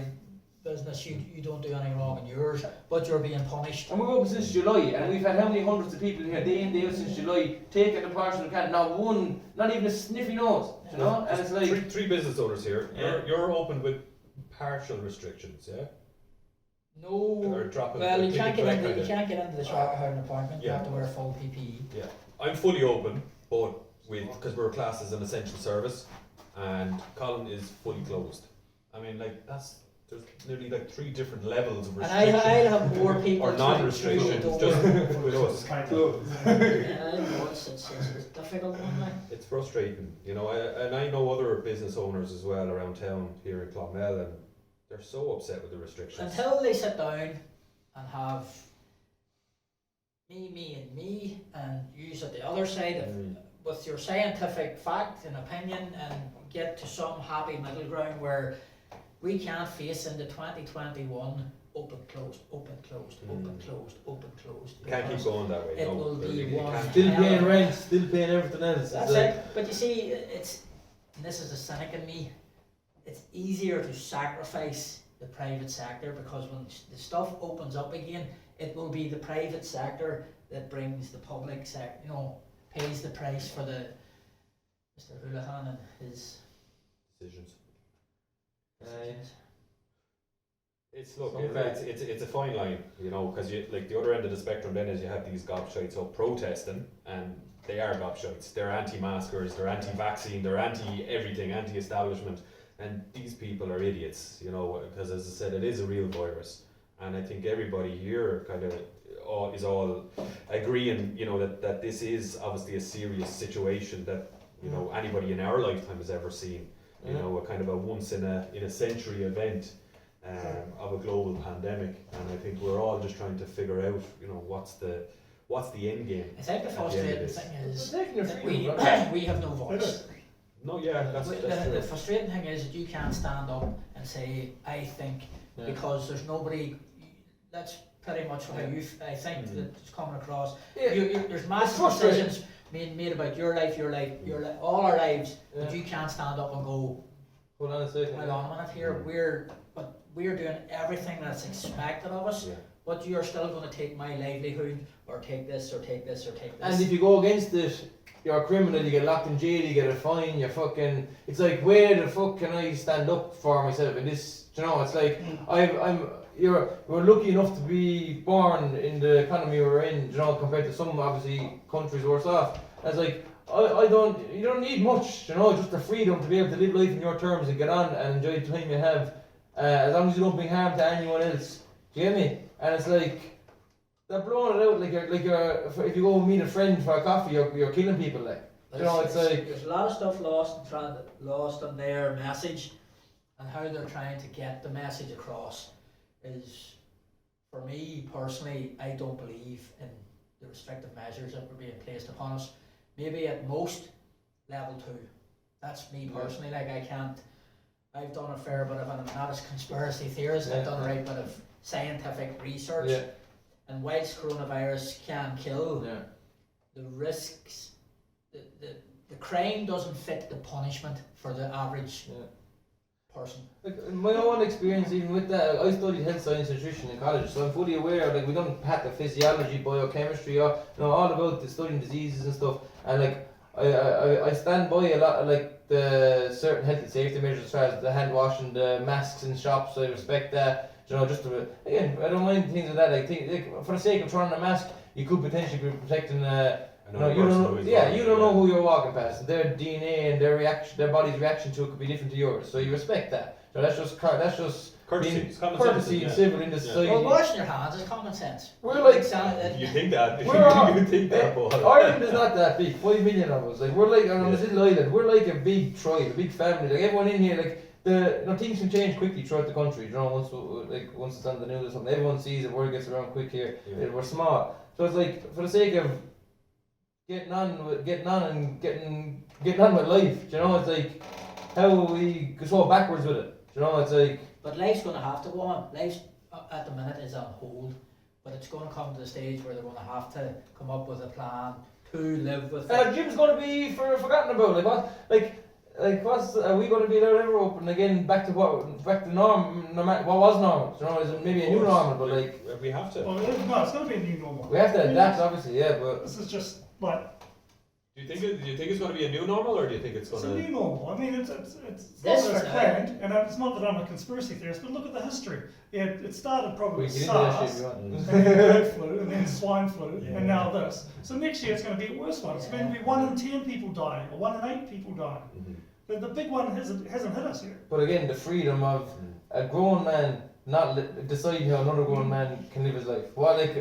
business. You don't do anything wrong in yours, but you're being punished. And we're open since July, and we've had how many hundreds of people here day in day out since July taking the partial can. Not one, not even a sniffy nose, you know. And it's like three business owners here. Yeah. You're open with partial restrictions, yeah? No. Or dropping Well, the you can't click get and into collect you can't get into the shop without an appointment. You Yeah. have to wear full PPE. Yeah, I'm fully open, but because we're classed as an essential service, and Colin is fully closed. I mean, like there's nearly like 3 different levels of And restriction. I'll have more people or non-restriction, through the just door. with us. Kind So- of. Yeah, I know it's a difficult one. Like. It's frustrating, you know. And I know other business owners as well around town here in Clonmel, and they're so upset with the restrictions. Until they sit down and have me, and use at the other side of, with your scientific fact and opinion, and get to some happy middle ground where we can't face into 2021 open, closed, open, closed, open, closed, open, closed. You can't keep because going that way. it no. will be You one can't. still paying rent, still paying everything else. That's It's like, it. But you see, it's, and this is the cynic in me, it's easier to sacrifice the private sector, because when the stuff opens up again, it will be the private sector that brings the public sector, pays the price for the Mr. Houlihan and his Decisions. decisions. It's look, Some it's a fine line, you know, because you like the other end of the spectrum. Then is you have these gobshites up protesting, and they are gobshites. They're anti-maskers, they're anti-vaccine, they're anti-everything, anti-establishment, and these people are idiots, you know, because as I said, it is a real virus, and I think everybody here kind of is all agreeing, you know, that this is obviously a serious situation that you know anybody in our lifetime has ever seen. You know, a kind of a once in a century event. Of a global pandemic, and I think we're all just trying to figure out, you know, what's the end game. I think the At the end of frustrating this. thing is taking your that freedom, right? we have no voice. No, yeah, that's The true. frustrating thing is that you can't stand up and say, I think, Yeah. because there's nobody. That's pretty much how I think that's coming across. Yeah. There's massive frustrating. decisions being made about your life, all our lives, but Yeah. you can't stand up and go, Hold on a second. hold on a minute here, we're doing everything that's expected of us, Yeah. but you're still going to take my livelihood, or take this, or take this, or take this. And if you go against it, you're a criminal, you get locked in jail, you get a fine, you're fucking. It's like, where the fuck can I stand up for myself in this? You know, it's like, we're lucky enough to be born in the economy we're in, you know, compared to some obviously countries worse off. And it's like, you don't need much, you know, just the freedom to be able to live life in your terms and get on and enjoy the time you have, as long as you don't bring harm to anyone else. Do you get me? And it's like, they're blowing it out like if you go meet a friend for a coffee, you're killing people, like. You know, it's like, there's a lot of stuff lost in their message, and how they're trying to get the message across is, for me personally, I don't believe in the restrictive measures that were being placed upon us. Maybe at most level 2. That's me personally. Like, I've done a fair bit of, and I'm not a conspiracy theorist. I've done a right bit of scientific research. yeah, And whilst coronavirus can kill, yeah. the risks, the crime doesn't fit the punishment for the average Yeah. person. Like, in my own experience, even with that, I studied health science and nutrition in college, so I'm fully aware. Like, we done pathophysiology, biochemistry, or all about the studying diseases and stuff. And like, I stand by a lot of like the certain health and safety measures, as far as the hand washing, the masks in shops. I respect that. You know, just to, again, I don't mind things like that. Like for the sake of trying a mask, you could potentially be protecting. You don't know who you're walking past. Their DNA and their reaction, their body's reaction to it could be different to yours. So you respect that. So that's just Courtesy. being It's common courtesy sense, and yeah. civil in the Yeah. society. Well, washing your hands is common sense. We're like, You think that? We're all- you think that, Paul? Ireland is not that big. 5 million of us. Like, we're like on this little island. We're like a big tribe, a big family. Like, everyone in here, like, things can change quickly throughout the country. You know, once it's on the news or something, everyone sees it. Word gets around quick here. Yeah. We're small, so it's like, for the sake of getting on with life. You know, it's like how we go so backwards with it. You know, it's like. But life's going to have to go on. Life at the minute is on hold, but it's going to come to the stage where they're going to have to come up with a plan to live with it. Gym's going to be forgotten about. Like what? Like like, are we going to be allowed ever open again? Back to norm. No matter what was normal. You know, is it maybe a new normal? But like, we have to. Well, no, it's going to be a new normal. we have to adapt, obviously. Yeah, but This is just like Do you think it's going to be a new normal, or do you think it's it's going a to? new normal. I mean, it's not This that it's for now. planned, and it's not that I'm a conspiracy theorist, but look at the history. It started probably we with can do that shit SARS, if you want. and then bird flu, and then swine flu, Yeah. and now this. So next year it's going to be a worse one. It's going to be 1 in 10 people dying, or 1 in 8 people dying. Mhm. The big one hasn't hit us yet. But again, the freedom of a grown man not deciding how another grown man can live his life. What like?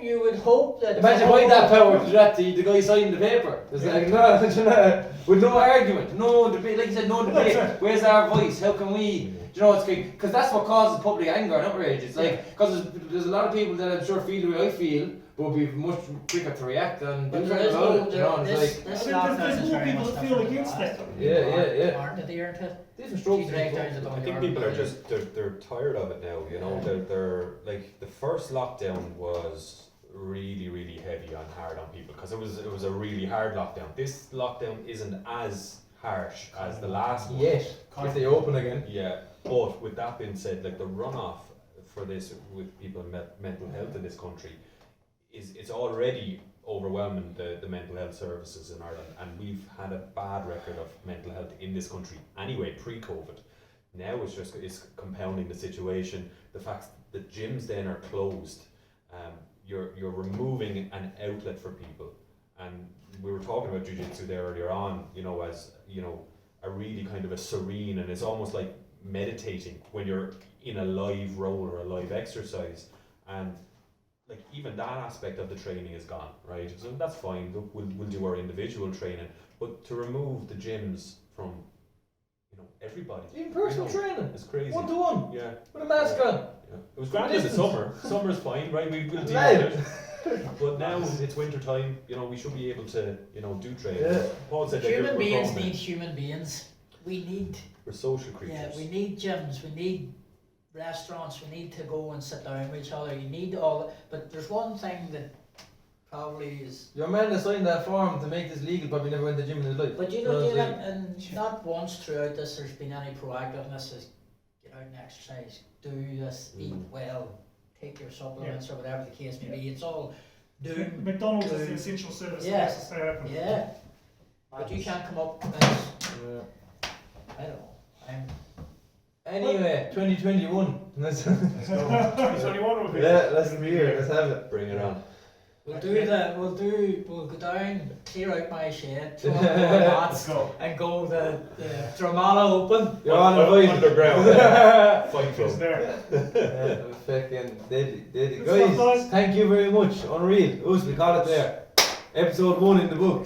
You would hope that. Imagine why that power to do that to the guy signing the paper. It's like no, with no argument, no debate. Like you said, no debate. Where's our voice? How can we? You know, it's because that's what causes public anger and outrage. It's like because there's a lot of people that I'm sure feel the way I feel, but will be much quicker to react and do But there something is about no. it. You know, it's like This I mean, lockdown there's is more very people much that feel different against than that. last. yeah. Aren't they there to? Different strokes. Keep breakdowns at the I think Yard people are Building. just they're tired of it now. You know, they're like the first lockdown was really heavy on hard on people because it was a really hard lockdown. This lockdown isn't as harsh as the last one. Yes, if they open again. Yeah, but with that being said, like the runoff for this with people with mental health in this country it's already overwhelming the mental health services in Ireland, and we've had a bad record of mental health in this country anyway pre-COVID. Now it's compounding the situation. The fact that gyms then are closed, you're removing an outlet for people, and we were talking about jiu-jitsu there earlier on. You know, as you know, a really kind of a serene, and it's almost like meditating when you're in a live role or a live exercise, and like even that aspect of the training is gone, right? So that's fine. Look, we'll do our individual training, but to remove the gyms from everybody, In person training. it's crazy. 1-to-1. Yeah. With a mask on. Yeah. It was grand in the Distance. summer. Summer's fine, right? We'll deal Right. with it. But now it's winter time. We should be able to, do training. Yeah. Paul said that Human we're beings growing. need human beings. We need. We're social creatures. Yeah, we need gyms. We need restaurants. We need to go and sit down with each other. You need all. But there's one thing that probably is. Your man that signed that form to make this legal probably never went to the gym in his life. But you So know, it's Dylan, like- and not once throughout this there's been any proactiveness as get out and exercise, do this, eat well, take your supplements or whatever the case may be. It's all doom. McDonald's is the essential service that Yeah. has to stay open. Yeah. But you can't come up with I don't know. Anyway, 2021. Let's 2021 would be. let's be here. Let's have it. Bring it on. We'll go down, clear out my shed, throw up the mats, go. and go the Dramala Open. You're on a voice. Underground. Fight It's club. there. Fucking dead. Good stuff, Guys, guys. thank you very much. Unreal. Us, we call it there. Episode 1 in the book.